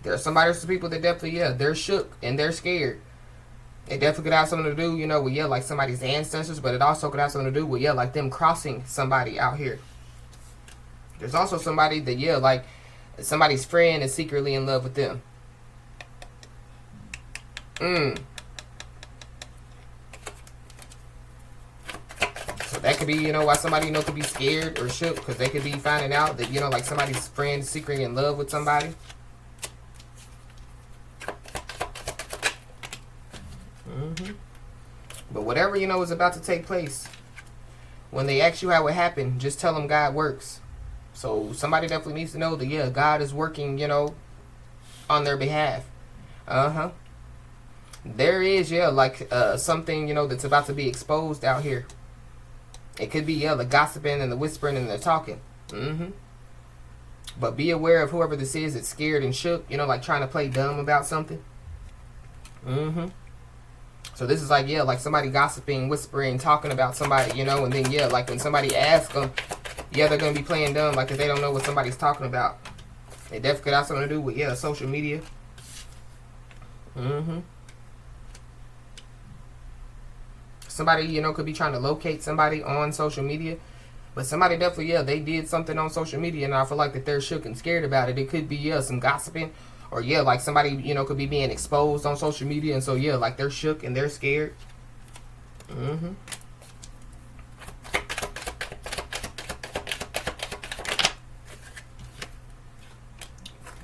S1: there are somebody or some people that definitely, yeah, they're shook and they're scared. It definitely could have something to do, you know, with, yeah, like somebody's ancestors, but it also could have something to do with, yeah, like them crossing somebody out here. There's also somebody that, yeah, like somebody's friend is secretly in love with them. So that could be, you know, why somebody, you know, could be scared or shook, because they could be finding out that, you know, like somebody's friend is secretly in love with somebody. But whatever, you know, is about to take place, when they ask you how it happened, just tell them God works. So somebody definitely needs to know that, yeah, God is working, you know, on their behalf. There is, yeah, like something, you know, that's about to be exposed out here. It could be, yeah, the gossiping and the whispering and the talking. But be aware of whoever this is that's scared and shook, you know, like trying to play dumb about something. So this is like, yeah, like somebody gossiping, whispering, talking about somebody, you know, and then, yeah, like when somebody asks them, yeah, they're going to be playing dumb, like if they don't know what somebody's talking about. It definitely could have something to do with, yeah, social media. Somebody, you know, could be trying to locate somebody on social media. But somebody definitely, yeah, they did something on social media, and I feel like that they're shook and scared about it. It could be, yeah, some gossiping, Or yeah, like somebody, you know, could be being exposed on social media, and so yeah, like they're shook and they're scared.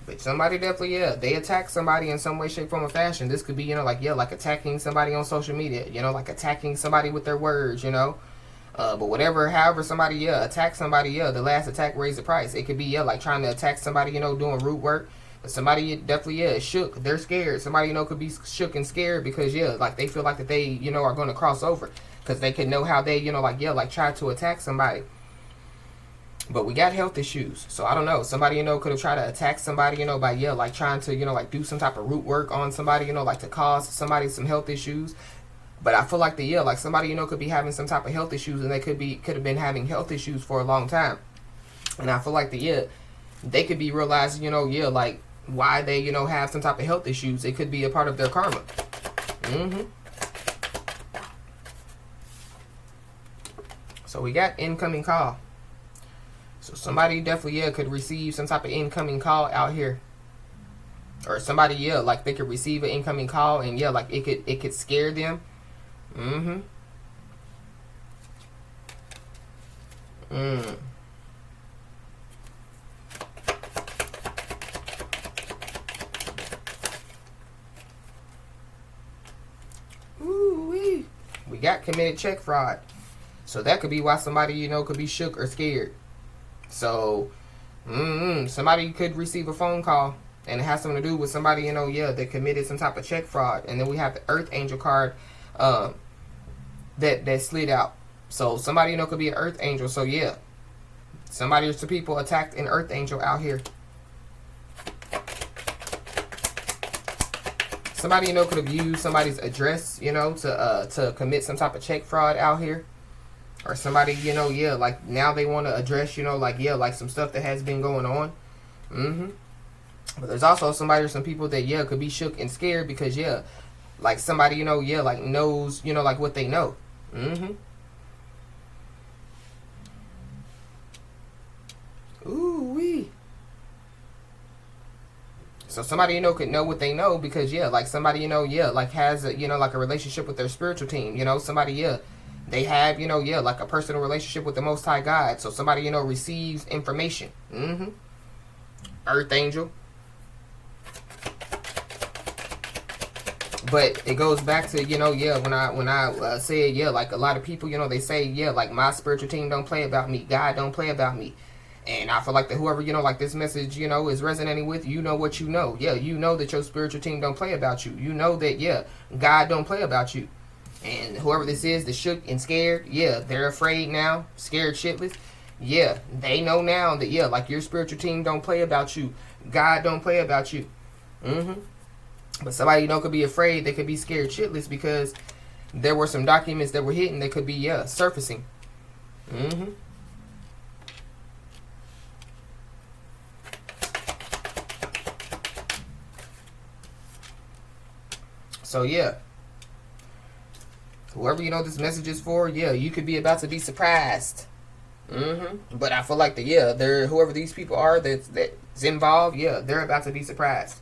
S1: But somebody definitely, yeah, they attack somebody in some way, shape, form, or fashion. This could be, you know, like, yeah, like attacking somebody on social media, you know, like attacking somebody with their words, you know. But whatever, however somebody, yeah, attack somebody, yeah, the last attack raised the price. It could be, yeah, like trying to attack somebody, you know, doing root work. But somebody definitely, yeah, is shook. They're scared. Somebody, you know, could be shook and scared because, yeah, like they feel like that they, you know, are going to cross over. Because they can know how they, you know, like, yeah, like try to attack somebody. But we got health issues. So I don't know. Somebody, you know, could have tried to attack somebody, you know, by, yeah, like trying to, you know, like do some type of root work on somebody, you know, like to cause somebody some health issues. But I feel like yeah, like somebody, you know, could be having some type of health issues, and they could have been having health issues for a long time. And I feel like yeah, they could be realizing, you know, yeah, like why they, you know, have some type of health issues. It could be a part of their karma. So we got incoming call. So somebody definitely, yeah, could receive some type of incoming call out here. Or somebody, yeah, like they could receive an incoming call, and yeah, like it could scare them. Ooh-wee. We got committed check fraud. So that could be why somebody, you know, could be shook or scared. So, somebody could receive a phone call, and it has something to do with somebody, you know, yeah, that committed some type of check fraud. And then we have the Earth Angel card that slid out. So somebody, you know, could be an Earth Angel. So yeah, somebody or some people attacked an Earth Angel out here. Somebody, you know, could have used somebody's address, you know, to commit some type of check fraud out here. Or somebody, you know, yeah, like now they want to address, you know, like, yeah, like some stuff that has been going on. But there's also somebody or some people that, yeah, could be shook and scared because, yeah, like somebody, you know, yeah, like knows, you know, like what they know. Ooh-wee. So somebody, you know, could know what they know because, yeah, like somebody, you know, yeah, like has a, you know, like a relationship with their spiritual team. You know, somebody, yeah, they have, you know, yeah, like a personal relationship with the Most High God. So somebody, you know, receives information. Earth Angel. But it goes back to, you know, yeah, when I said, yeah, like a lot of people, you know, they say, yeah, like my spiritual team don't play about me. God don't play about me. And I feel like that whoever, you know, like this message, you know, is resonating with, you know what you know. Yeah, you know that your spiritual team don't play about you. You know that, yeah, God don't play about you. And whoever this is that's shook and scared, yeah, they're afraid now, scared shitless. Yeah, they know now that, yeah, like your spiritual team don't play about you. God don't play about you. But somebody, you know, could be afraid. They could be scared shitless because there were some documents that were hidden that could be, yeah, surfacing. So, yeah. Whoever, you know, this message is for, yeah, you could be about to be surprised. But I feel like that, yeah, they're whoever these people are that's involved, yeah, they're about to be surprised.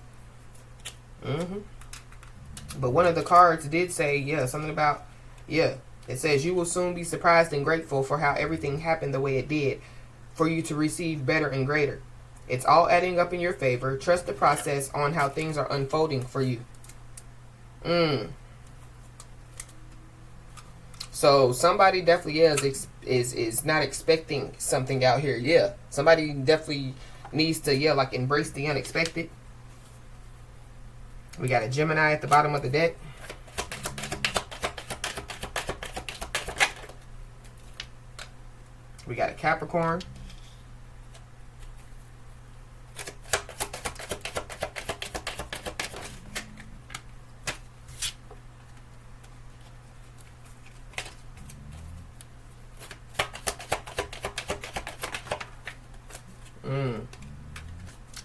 S1: But one of the cards did say, yeah, something about, yeah, it says you will soon be surprised and grateful for how everything happened the way it did, for you to receive better and greater. It's all adding up in your favor. Trust the process on how things are unfolding for you. So somebody definitely is not expecting something out here. Yeah, somebody definitely needs to, yeah, like embrace the unexpected. We got a Gemini at the bottom of the deck. We got a Capricorn.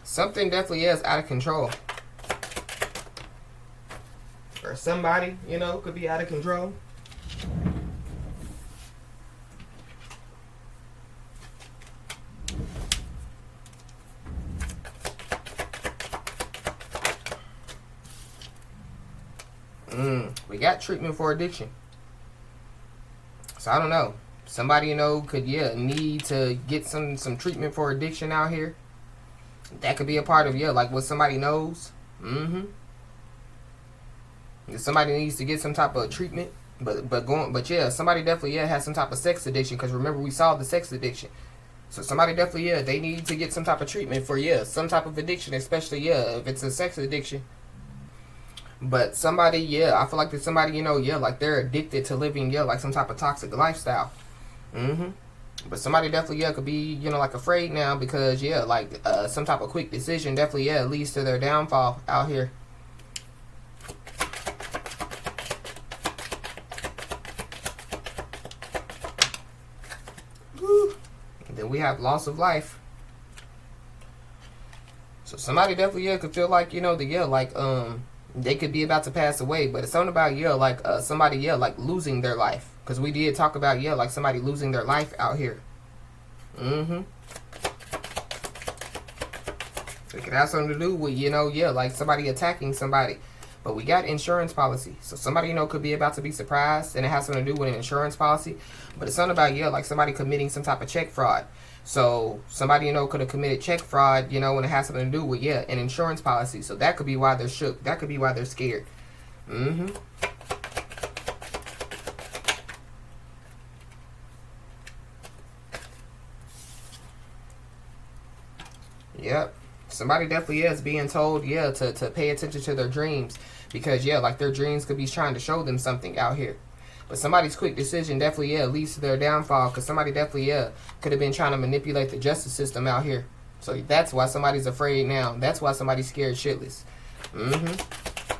S1: Something definitely is out of control. Or somebody, you know, could be out of control. We got treatment for addiction. So I don't know. Somebody, you know, could, need to get some treatment for addiction out here. That could be a part of, like what somebody knows. If somebody needs to get some type of treatment. But somebody definitely, has some type of sex addiction. Because remember, we saw the sex addiction. So somebody definitely, they need to get some type of treatment for, some type of addiction. Especially, if it's a sex addiction. But somebody, I feel like there's somebody, like they're addicted to living, like some type of toxic lifestyle. But somebody definitely, could be, like afraid now because, like some type of quick decision definitely, leads to their downfall out here. Woo. And then we have loss of life. So somebody definitely, could feel like, they could be about to pass away, but it's something about, somebody, like losing their life. Because we did talk about, like somebody losing their life out here. It could have something to do with, like somebody attacking somebody. But we got insurance policy. So somebody, could be about to be surprised, and it has something to do with an insurance policy. But it's something about, like somebody committing some type of check fraud. So somebody, could have committed check fraud, when it has something to do with, an insurance policy. So that could be why they're shook. That could be why they're scared. Yep. Somebody definitely is being told, to pay attention to their dreams. Because, like their dreams could be trying to show them something out here. But somebody's quick decision definitely, leads to their downfall. Because somebody definitely, could have been trying to manipulate the justice system out here. So that's why somebody's afraid now. That's why somebody's scared shitless.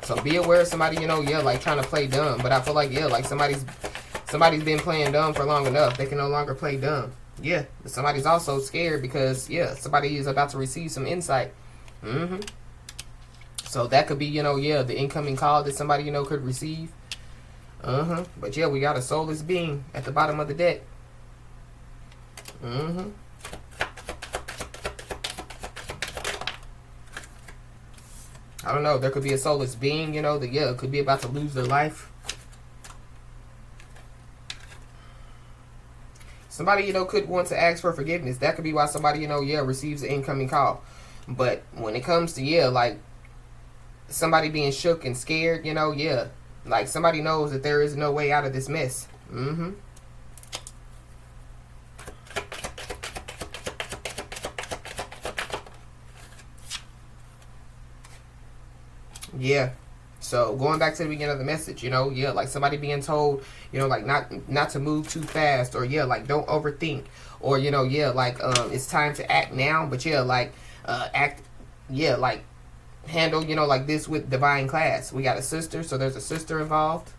S1: So be aware of somebody, like trying to play dumb. But I feel like, like somebody's been playing dumb for long enough. They can no longer play dumb. Yeah, but somebody's also scared because, somebody is about to receive some insight. So that could be, the incoming call that somebody, could receive. But we got a soulless being at the bottom of the deck. I don't know. There could be a soulless being, that, could be about to lose their life. Somebody, could want to ask for forgiveness. That could be why somebody, receives an incoming call. But when it comes to, like, somebody being shook and scared, like somebody knows that there is no way out of this mess. Yeah. So going back to the beginning of the message, like somebody being told, like not to move too fast, or like don't overthink, or like it's time to act now, but like act, like handle, like this with divine class. We got a sister, so there's a sister involved.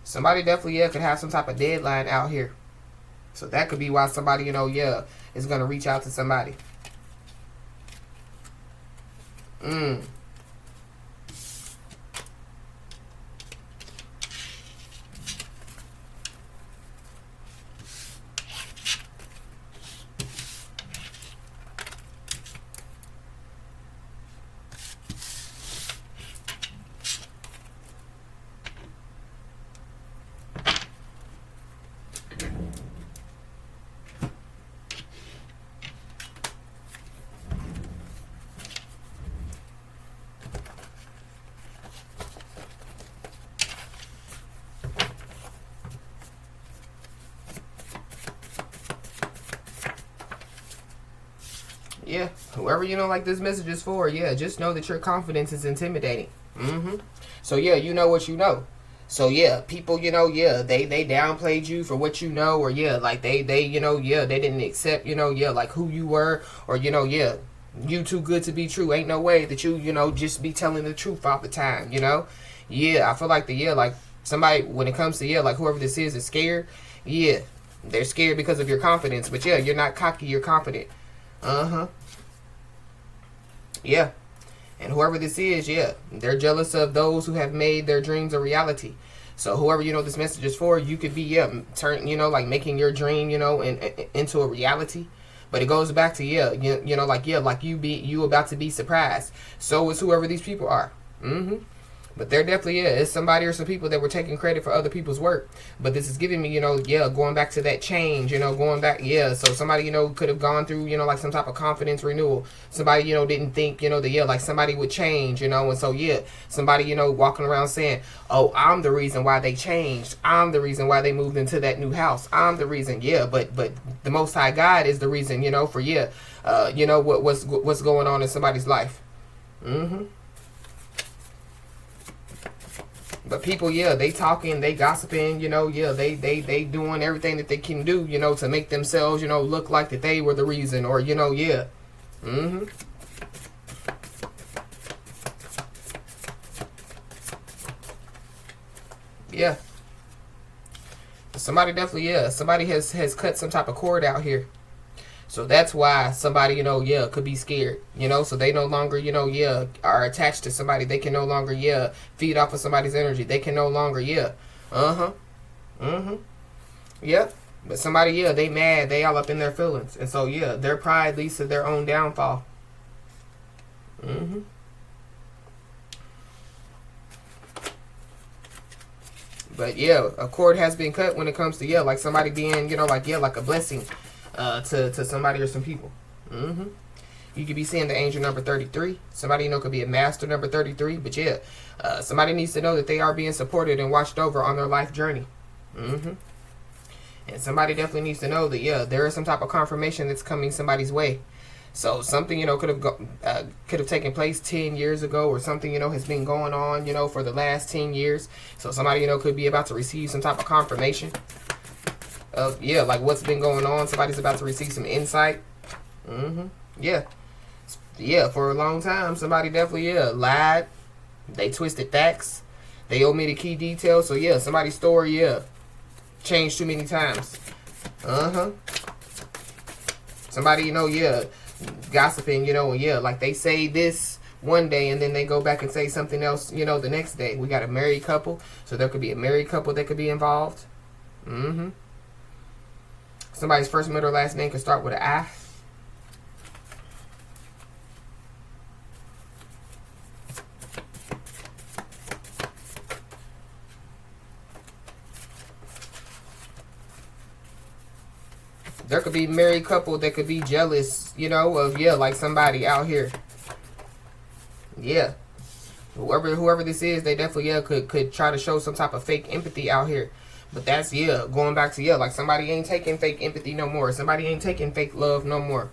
S1: Somebody definitely could have some type of deadline out here. So that could be why somebody, is gonna reach out to somebody. Yeah, whoever like this message is for, just know that your confidence is intimidating. So you know what you know. So people, they downplayed you for what you know, or like they they didn't accept, like who you were, or you too good to be true. Ain't no way that you just be telling the truth all the time. I feel like like somebody, when it comes to like whoever this is scared. They're scared because of your confidence, but you're not cocky, you're confident. Yeah. And whoever this is, they're jealous of those who have made their dreams a reality. So whoever, this message is for, you could be, turn, like making your dream, into a reality. But it goes back to, you know, like, like you about to be surprised. So is whoever these people are. But there definitely is somebody or some people that were taking credit for other people's work. But this is giving me, you know, going back to that change, you know, going back, so somebody, you know, could have gone through, you know, like some type of confidence renewal. Somebody, you know, didn't think, you know, that, like somebody would change, you know, and so, somebody, you know, walking around saying, oh, I'm the reason why they changed. I'm the reason why they moved into that new house. I'm the reason, but the Most High God is the reason, you know, for, you know, what's going on in somebody's life. But people, they talking, they gossiping, you know, they doing everything that they can do, you know, to make themselves, you know, look like that they were the reason, or, you know, Somebody definitely, somebody has cut some type of cord out here. So that's why somebody, you know, could be scared, you know, so they no longer, you know, are attached to somebody. They can no longer, feed off of somebody's energy. They can no longer, But somebody, they mad. They all up in their feelings. And so, their pride leads to their own downfall. But, a cord has been cut when it comes to, like somebody being, you know, like, like a blessing. To somebody or some people. You could be seeing the angel number 33. Somebody, you know, could be a master number 33. But somebody needs to know that they are being supported and watched over on their life journey. And somebody definitely needs to know that, there is some type of confirmation that's coming somebody's way. So something, you know, could have taken place 10 years ago, or something, you know, has been going on, you know, for the last 10 years. So somebody, you know, could be about to receive some type of confirmation of, like what's been going on. Somebody's about to receive some insight. For a long time, somebody definitely, lied. They twisted facts. They omitted key details. So, somebody's story, changed too many times. Somebody, you know, gossiping, you know, like they say this one day and then they go back and say something else, you know, the next day. We got a married couple. So there could be a married couple that could be involved. Somebody's first, middle, last name could start with an I. There could be a married couple that could be jealous, you know, of, like somebody out here. Whoever this is, they definitely, could try to show some type of fake empathy out here. But that's, going back to, like somebody ain't taking fake empathy no more. Somebody ain't taking fake love no more.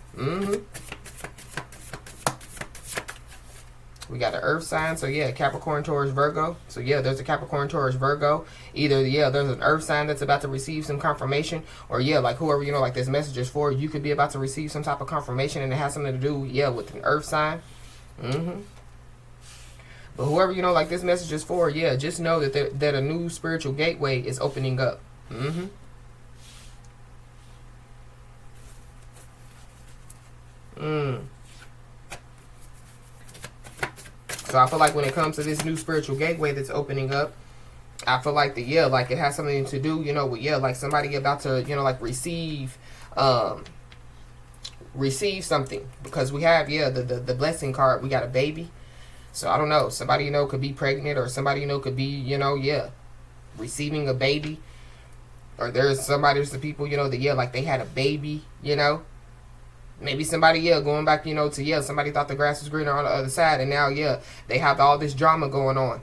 S1: We got an earth sign. So, Capricorn, Taurus, Virgo. So, there's a Capricorn, Taurus, Virgo. Either, there's an earth sign that's about to receive some confirmation. Or, like whoever, you know, like this message is for, you could be about to receive some type of confirmation. And it has something to do, with an earth sign. But whoever, you know, like this message is for, just know that a new spiritual gateway is opening up. So I feel like when it comes to this new spiritual gateway that's opening up, I feel like like it has something to do, you know, with, like somebody about to, you know, like receive something. Because we have, the blessing card. We got a baby. So I don't know. Somebody, you know, could be pregnant, or somebody, you know, could be, you know, receiving a baby. Or there's some people, you know, that, like they had a baby, you know. Maybe somebody, going back, you know, to, somebody thought the grass was greener on the other side, and now, they have all this drama going on.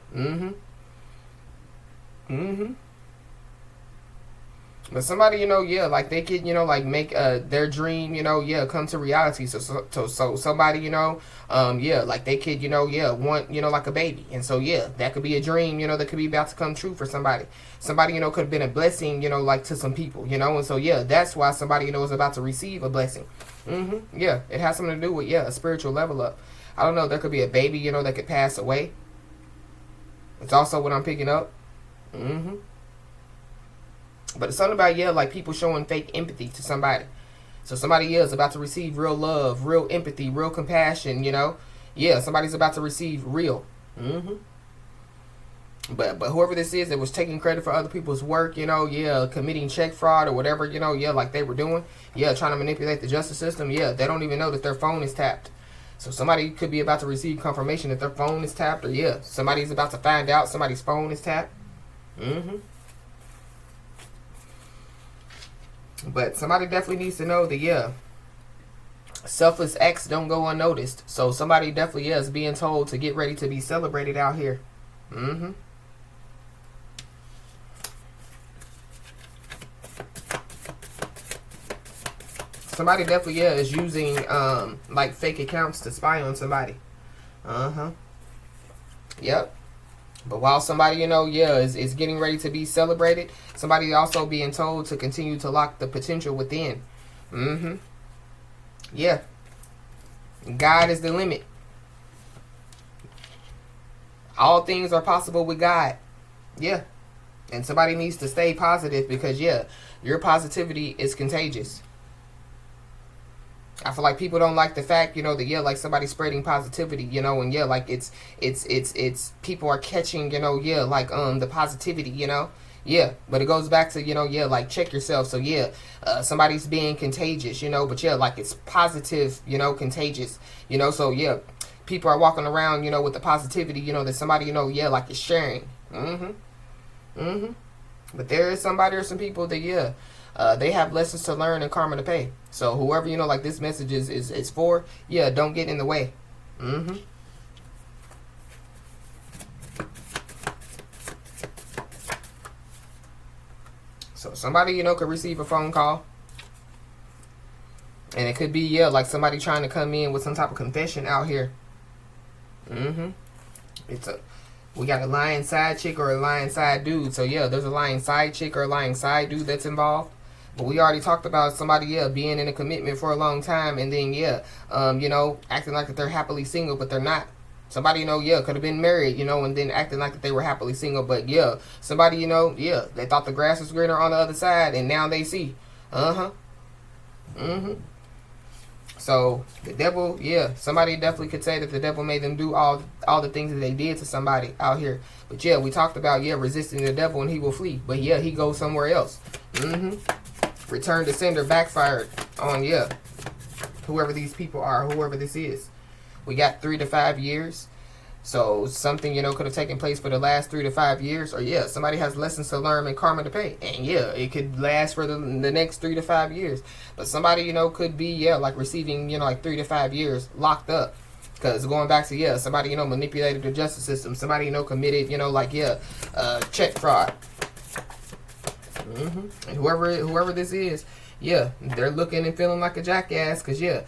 S1: But somebody, you know, like they could, you know, like make their dream, you know, come to reality. So somebody, you know, like they could, you know, want, you know, like a baby. And so, that could be a dream, you know, that could be about to come true for somebody. Somebody, you know, could have been a blessing, you know, like to some people, you know. And so, that's why somebody, you know, is about to receive a blessing. It has something to do with, a spiritual level up. I don't know, there could be a baby, you know, that could pass away. It's also what I'm picking up. But it's something about, like people showing fake empathy to somebody. So somebody is about to receive real love, real empathy, real compassion, you know. Somebody's about to receive real. But whoever this is that was taking credit for other people's work, yeah, committing check fraud or whatever, yeah, like they were doing, yeah, trying to manipulate the justice system, yeah, they don't even know that their phone is tapped. So somebody could be about to receive confirmation that their phone is tapped, or yeah, somebody's about to find out somebody's phone is tapped. But somebody definitely needs to know that, yeah, selfless acts don't go unnoticed. So somebody definitely is being told to get ready to be celebrated out here. Somebody definitely is using like fake accounts to spy on somebody. Yep. But while somebody, is getting ready to be celebrated, somebody also being told to continue to lock the potential within. Yeah. God is the limit. All things are possible with God. Yeah. And somebody needs to stay positive because, yeah, your positivity is contagious. I feel like people don't like the fact, that, yeah, like somebody spreading positivity, and yeah, like it's people are catching, yeah, like the positivity, yeah, but it goes back to, yeah, like check yourself. So yeah, somebody's being contagious, but yeah, like it's positive, contagious, so yeah, people are walking around, with the positivity, that somebody, yeah, like is sharing. But there is somebody or some people that, yeah, they have lessons to learn and karma to pay. So whoever, like this message is for, yeah, don't get in the way. So somebody, could receive a phone call. And it could be, yeah, like somebody trying to come in with some type of confession out here. We got a lying side chick or a lying side dude. So yeah, there's a lying side chick or a lying side dude that's involved. But we already talked about somebody, yeah, being in a commitment for a long time, and then, yeah, acting like that they're happily single, but they're not. Somebody, yeah, could have been married, and then acting like that they were happily single, but yeah, somebody, yeah, they thought the grass was greener on the other side, and now they see. So the devil, yeah, somebody definitely could say that the devil made them do all the things that they did to somebody out here. But yeah, we talked about, yeah, resisting the devil and he will flee. But yeah, he goes somewhere else. Return to sender backfired on, yeah, whoever these people are, whoever this is. We got 3 to 5 years. So something, could have taken place for the last 3 to 5 years. Or yeah, somebody has lessons to learn and karma to pay. And yeah, it could last for the next 3 to 5 years. But somebody, could be, yeah, like receiving, like 3 to 5 years locked up. Because going back to, yeah, somebody, manipulated the justice system. Somebody, committed, like, yeah, check fraud. And whoever this is, yeah, they're looking and feeling like a jackass. Because, yeah,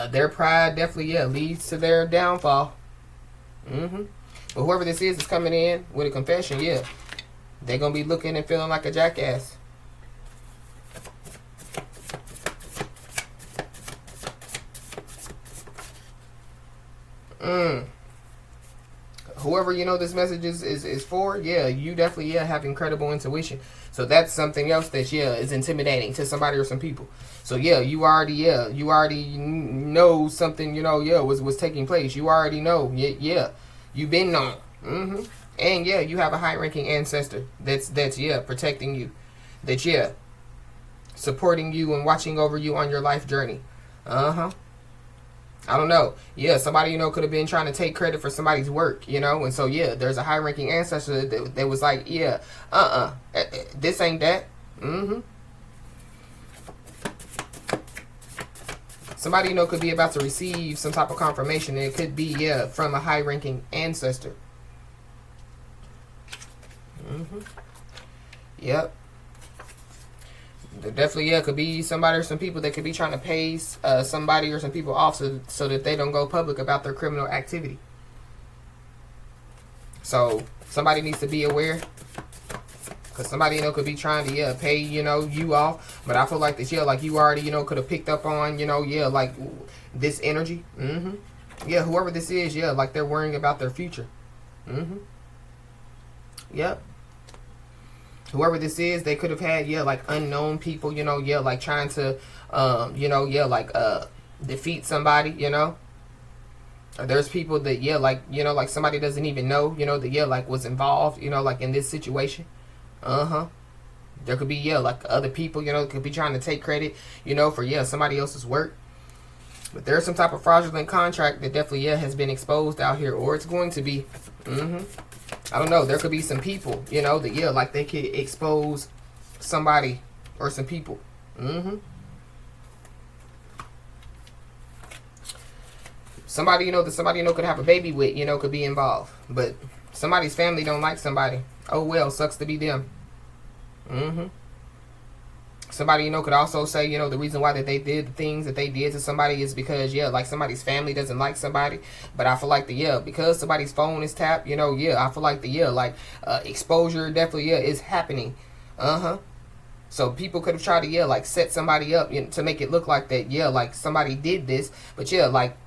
S1: their pride definitely, yeah, leads to their downfall. But whoever this is coming in with a confession, yeah, they're going to be looking and feeling like a jackass. Whoever, this message is for, yeah, you definitely, yeah, have incredible intuition. So that's something else that, yeah, is intimidating to somebody or some people. So yeah, you already know something, yeah, was taking place. You already know, yeah, you've been known. And yeah, you have a high-ranking ancestor that's yeah, protecting you, that's, yeah, supporting you and watching over you on your life journey. I don't know. Yeah, somebody, could have been trying to take credit for somebody's work, and so, yeah, there's a high-ranking ancestor that was like, yeah, this ain't that. Somebody, could be about to receive some type of confirmation, and it could be, yeah, from a high-ranking ancestor. Yep. Definitely, yeah, could be somebody or some people that could be trying to pay somebody or some people off so that they don't go public about their criminal activity. So somebody needs to be aware, because somebody, could be trying to, yeah, pay, you off. But I feel like this, yeah, like you already, could have picked up on, yeah, like this energy. Yeah, whoever this is, yeah, like they're worrying about their future. Yep. Whoever this is, they could have had, yeah, like unknown people, yeah, like trying to, yeah, like defeat somebody, Or there's people that, yeah, like, you know, like somebody doesn't even know, you know, that, yeah, like was involved, you know, like in this situation. There could be, yeah, like other people, you know, could be trying to take credit, you know, for, yeah, somebody else's work. But there's some type of fraudulent contract that definitely, yeah, has been exposed out here, or it's going to be. I don't know. There could be some people, you know, that, yeah, like they could expose somebody or some people. Somebody, you know, that somebody, you know, could have a baby with, you know, could be involved. But somebody's family don't like somebody. Oh, well, sucks to be them. Somebody, you know, could also say, you know, the reason why that they did the things that they did to somebody is because, yeah, like somebody's family doesn't like somebody. But I feel like because somebody's phone is tapped, you know, yeah, I feel like like exposure definitely, yeah, is happening. So people could have tried to, yeah, like set somebody up, you know, to make it look like that, yeah, like somebody did this. But yeah, like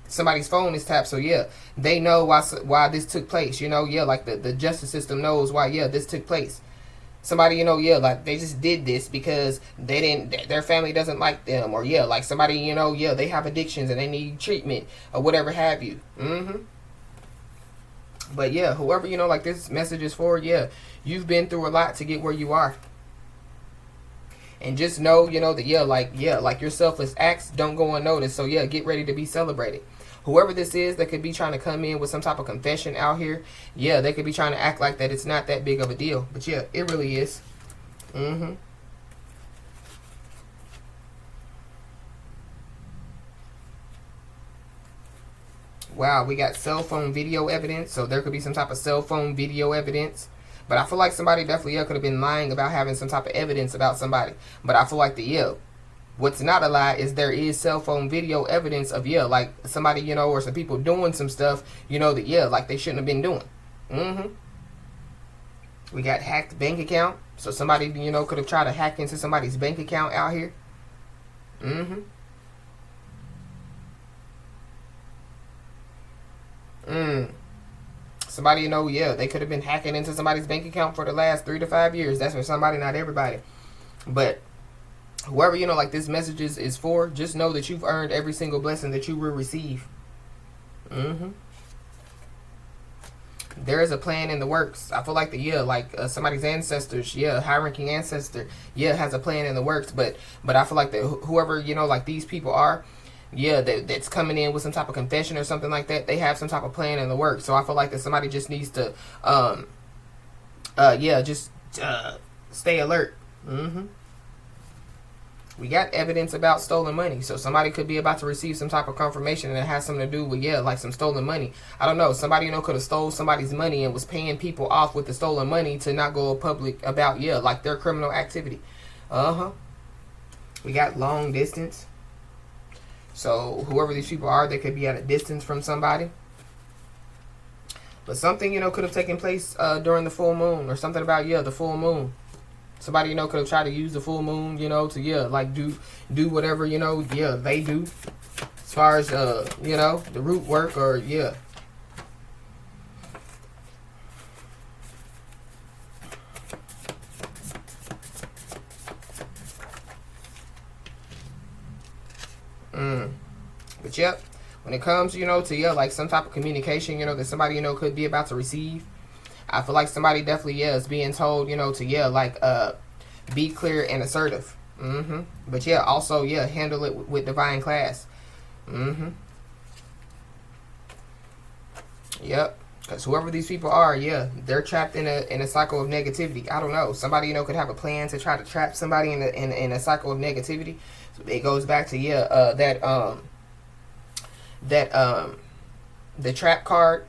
S1: somebody's phone is tapped, so yeah, they know why this took place, you know, yeah, like the justice system knows why, yeah, this took place. Somebody, you know, yeah, like they just did this because their family doesn't like them, or yeah, like somebody, you know, yeah, they have addictions and they need treatment or whatever have you. But yeah, whoever, you know, like this message is for, yeah, you've been through a lot to get where you are. And just know, you know, that, yeah, like your selfless acts don't go unnoticed. So yeah, get ready to be celebrated. Whoever this is that could be trying to come in with some type of confession out here, yeah, they could be trying to act like that it's not that big of a deal. But yeah, it really is. Wow, we got cell phone video evidence. So there could be some type of cell phone video evidence. But I feel like somebody definitely, yeah, could have been lying about having some type of evidence about somebody. But I feel like what's not a lie is there is cell phone video evidence of, yeah, like somebody, you know, or some people doing some stuff, you know, that, yeah, like they shouldn't have been doing. We got hacked bank account. So somebody, you know, could have tried to hack into somebody's bank account out here. Somebody, you know, yeah, they could have been hacking into somebody's bank account for the last 3 to 5 years. That's for somebody, not everybody. But whoever, you know, like this message is for, just know that you've earned every single blessing that you will receive. There is a plan in the works. I feel like somebody's ancestors, yeah, high-ranking ancestor, yeah, has a plan in the works. But I feel like that whoever, you know, like these people are, yeah, that's coming in with some type of confession or something like that, they have some type of plan in the works. So I feel like that somebody just needs to, stay alert. We got evidence about stolen money. So somebody could be about to receive some type of confirmation and it has something to do with, yeah, like some stolen money. I don't know. Somebody, you know, could have stole somebody's money and was paying people off with the stolen money to not go public about, yeah, like their criminal activity. We got long distance. So whoever these people are, they could be at a distance from somebody. But something, you know, could have taken place during the full moon, or something about, yeah, the full moon. Somebody, you know, could have tried to use the full moon, you know, to, yeah, like do whatever, you know, yeah, they do. As far as, you know, the root work, or, yeah. But yep, when it comes, you know, to, yeah, like some type of communication, you know, that somebody, you know, could be about to receive, I feel like somebody definitely, yeah, is being told, you know, to, yeah, like, be clear and assertive. But yeah, also, yeah, handle it with divine class. Yep. Because whoever these people are, yeah, they're trapped in a cycle of negativity. I don't know. Somebody, you know, could have a plan to try to trap somebody in a cycle of negativity. So it goes back to, yeah, the trap card.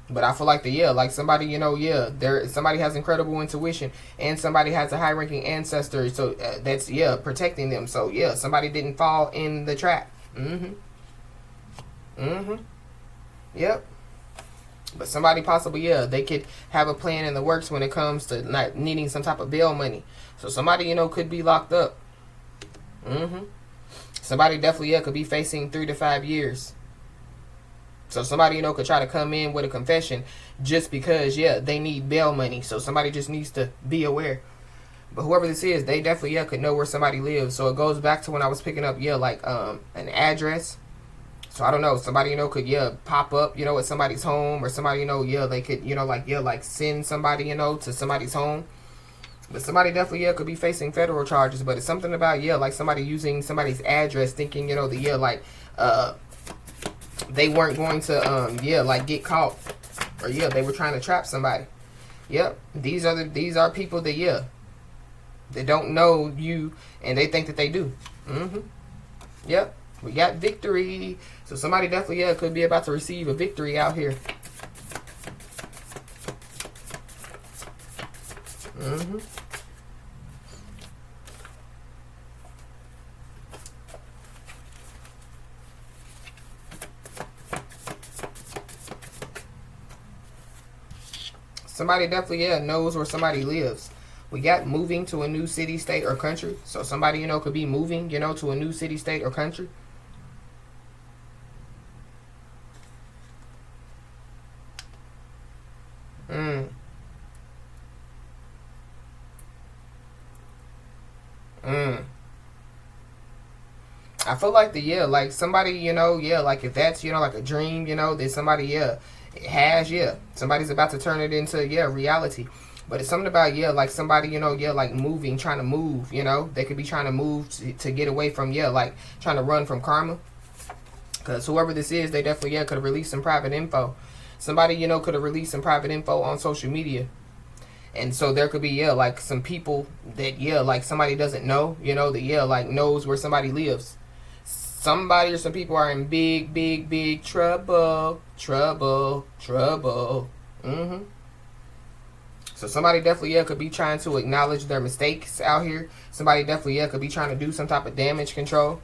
S1: But I feel like like somebody, you know, yeah, somebody has incredible intuition and somebody has a high-ranking ancestor, so that's, yeah, protecting them. So yeah, somebody didn't fall in the trap. Yep. But somebody possibly, yeah, they could have a plan in the works when it comes to not needing some type of bail money. So somebody, you know, could be locked up. Somebody definitely, yeah, could be facing 3 to 5 years. So somebody, you know, could try to come in with a confession just because, yeah, they need bail money. So somebody just needs to be aware. But whoever this is, they definitely, yeah, could know where somebody lives. So it goes back to when I was picking up, yeah, like an address. So I don't know. Somebody, could, pop up, at somebody's home, or somebody, they could, like send somebody, to somebody's home. But somebody definitely, could be facing federal charges. But it's something about, like somebody using somebody's address, thinking, they weren't going to, like get caught, or they were trying to trap somebody. Yep, these are people that, they don't know you, and they think that they do. Yep. We got victory. So somebody definitely, could be about to receive a victory out here. Somebody definitely, knows where somebody lives. We got moving to a new city, state, or country. So somebody, could be moving, to a new city, state, or country. I feel like like somebody, like if that's, like a dream, then somebody, it has, somebody's about to turn it into, reality. But it's something about, like somebody, like moving, trying to move, they could be trying to move to get away from, like trying to run from karma. Because whoever this is, they definitely, could have released some private info. Somebody, could have released some private info on social media. And so there could be, like some people that, like somebody doesn't know, that, like knows where somebody lives. Somebody or some people are in big, big, big trouble. Trouble. So somebody definitely, could be trying to acknowledge their mistakes out here. Somebody definitely, could be trying to do some type of damage control.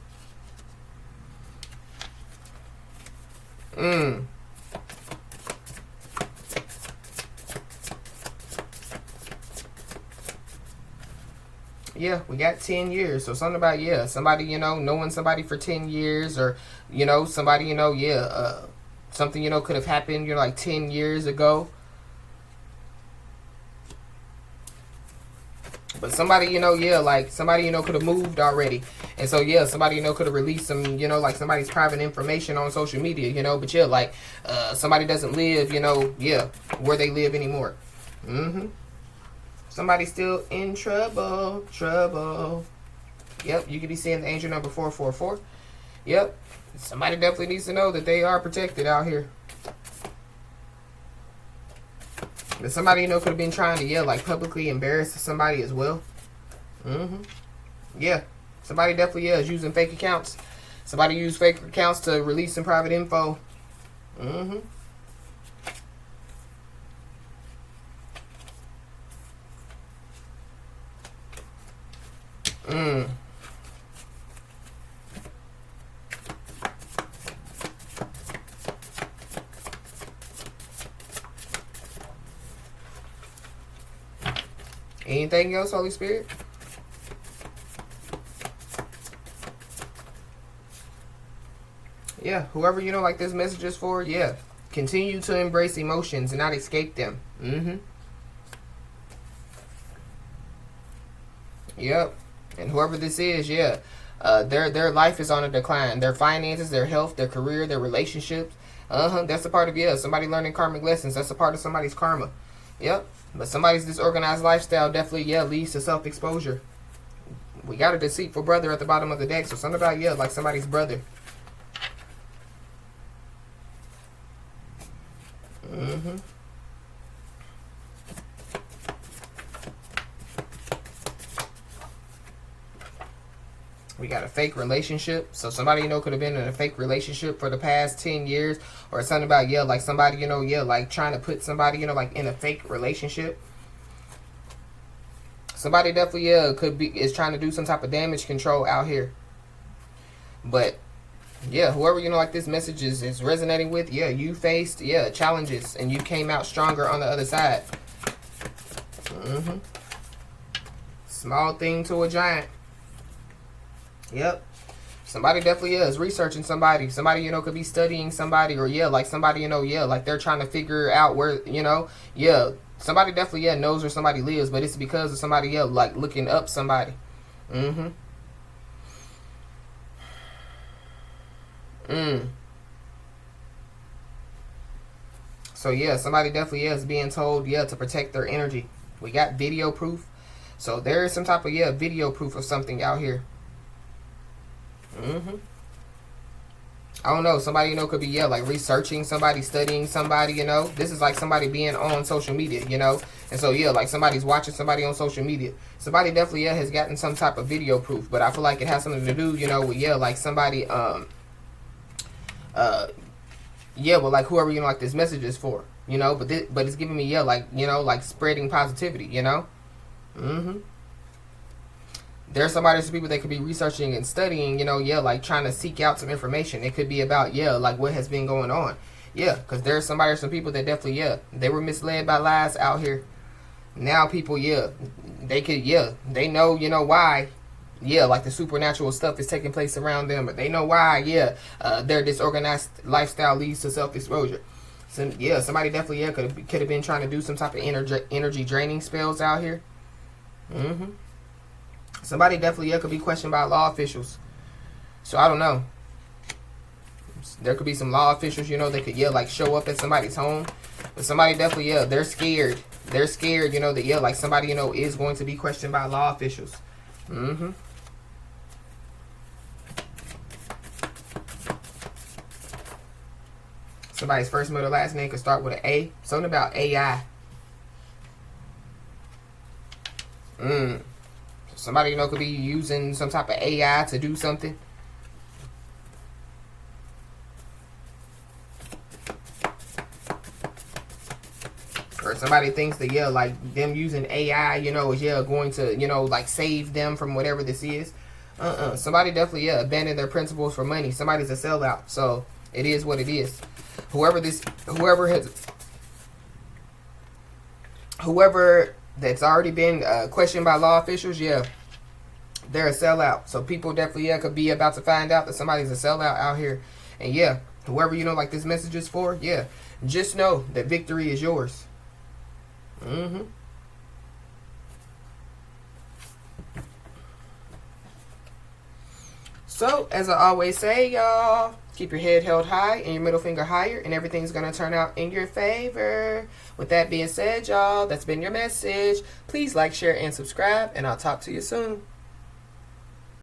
S1: Yeah, we got 10 years. So something about, somebody, knowing somebody for 10 years, or, somebody, something, could have happened, like 10 years ago. But somebody, like somebody, could have moved already. And so, somebody, could have released some, like somebody's private information on social media, but like somebody doesn't live, where they live anymore. Somebody's still in trouble. Yep, you could be seeing the angel number 444. Yep, somebody definitely needs to know that they are protected out here. But somebody, could have been trying to, like publicly embarrass somebody as well. Yeah, somebody definitely, is using fake accounts. Somebody used fake accounts to release some private info. Anything else, Holy Spirit? Yeah, whoever, like this message is for, continue to embrace emotions and not escape them. Yep. And whoever this is, their life is on a decline. Their finances, their health, their career, their relationships. That's a part of, somebody learning karmic lessons. That's a part of somebody's karma. Yep. But somebody's disorganized lifestyle definitely, leads to self-exposure. We got a deceitful brother at the bottom of the deck. So something about, like somebody's brother. We got a fake relationship. So somebody, could have been in a fake relationship for the past 10 years. Or something about, like somebody, like trying to put somebody, like in a fake relationship. Somebody definitely, is trying to do some type of damage control out here. But, whoever, like this message is resonating with, you faced, challenges. And you came out stronger on the other side. Small thing to a giant. Yep. Somebody definitely is researching somebody. Somebody, could be studying somebody, or like somebody, like they're trying to figure out where, somebody definitely, knows where somebody lives, but it's because of somebody else, like looking up somebody. So yeah, somebody definitely is being told, yeah, to protect their energy. We got video proof. So there is some type of, yeah, video proof of something out here. I don't know. Somebody, you know, could be, yeah, like researching somebody, studying somebody, you know. This is like somebody being on social media, you know. And so, yeah, like somebody's watching somebody on social media. Somebody definitely, yeah, has gotten some type of video proof. But I feel like it has something to do, you know, with, yeah, like somebody, yeah, well, like whoever, you know, like this message is for, you know. But it's giving me, yeah, like, you know, like spreading positivity, you know. There's some people that could be researching and studying, you know, yeah, like trying to seek out some information. It could be about, yeah, like what has been going on. Yeah, because there's some people that definitely, yeah, they were misled by lies out here. Now people, yeah, they could, yeah, they know, you know, why, yeah, like the supernatural stuff is taking place around them. But they know why, yeah, their disorganized lifestyle leads to self-exposure. So, yeah, somebody definitely, yeah, could have been trying to do some type of energy draining spells out here. Somebody definitely, yeah, could be questioned by law officials. So I don't know. There could be some law officials, you know, they could, yeah, like show up at somebody's home. But somebody definitely, yeah, they're scared. They're scared, you know, that, yeah, like somebody, you know, is going to be questioned by law officials. Somebody's first, middle, last name could start with an A. Something about AI. Somebody, you know, could be using some type of AI to do something. Or somebody thinks that, yeah, like them using AI, you know, is, yeah, going to, you know, like save them from whatever this is. Somebody definitely, yeah, abandoned their principles for money. Somebody's a sellout. So it is what it is. Whoever that's already been questioned by law officials, yeah, they're a sellout. So people definitely, yeah, could be about to find out that somebody's a sellout out here. And yeah, whoever, you know, like this message is for, yeah, just know that victory is yours. So, as I always say, y'all, keep your head held high and your middle finger higher, and everything's going to turn out in your favor. With that being said, y'all, that's been your message. Please like, share, and subscribe, and I'll talk to you soon.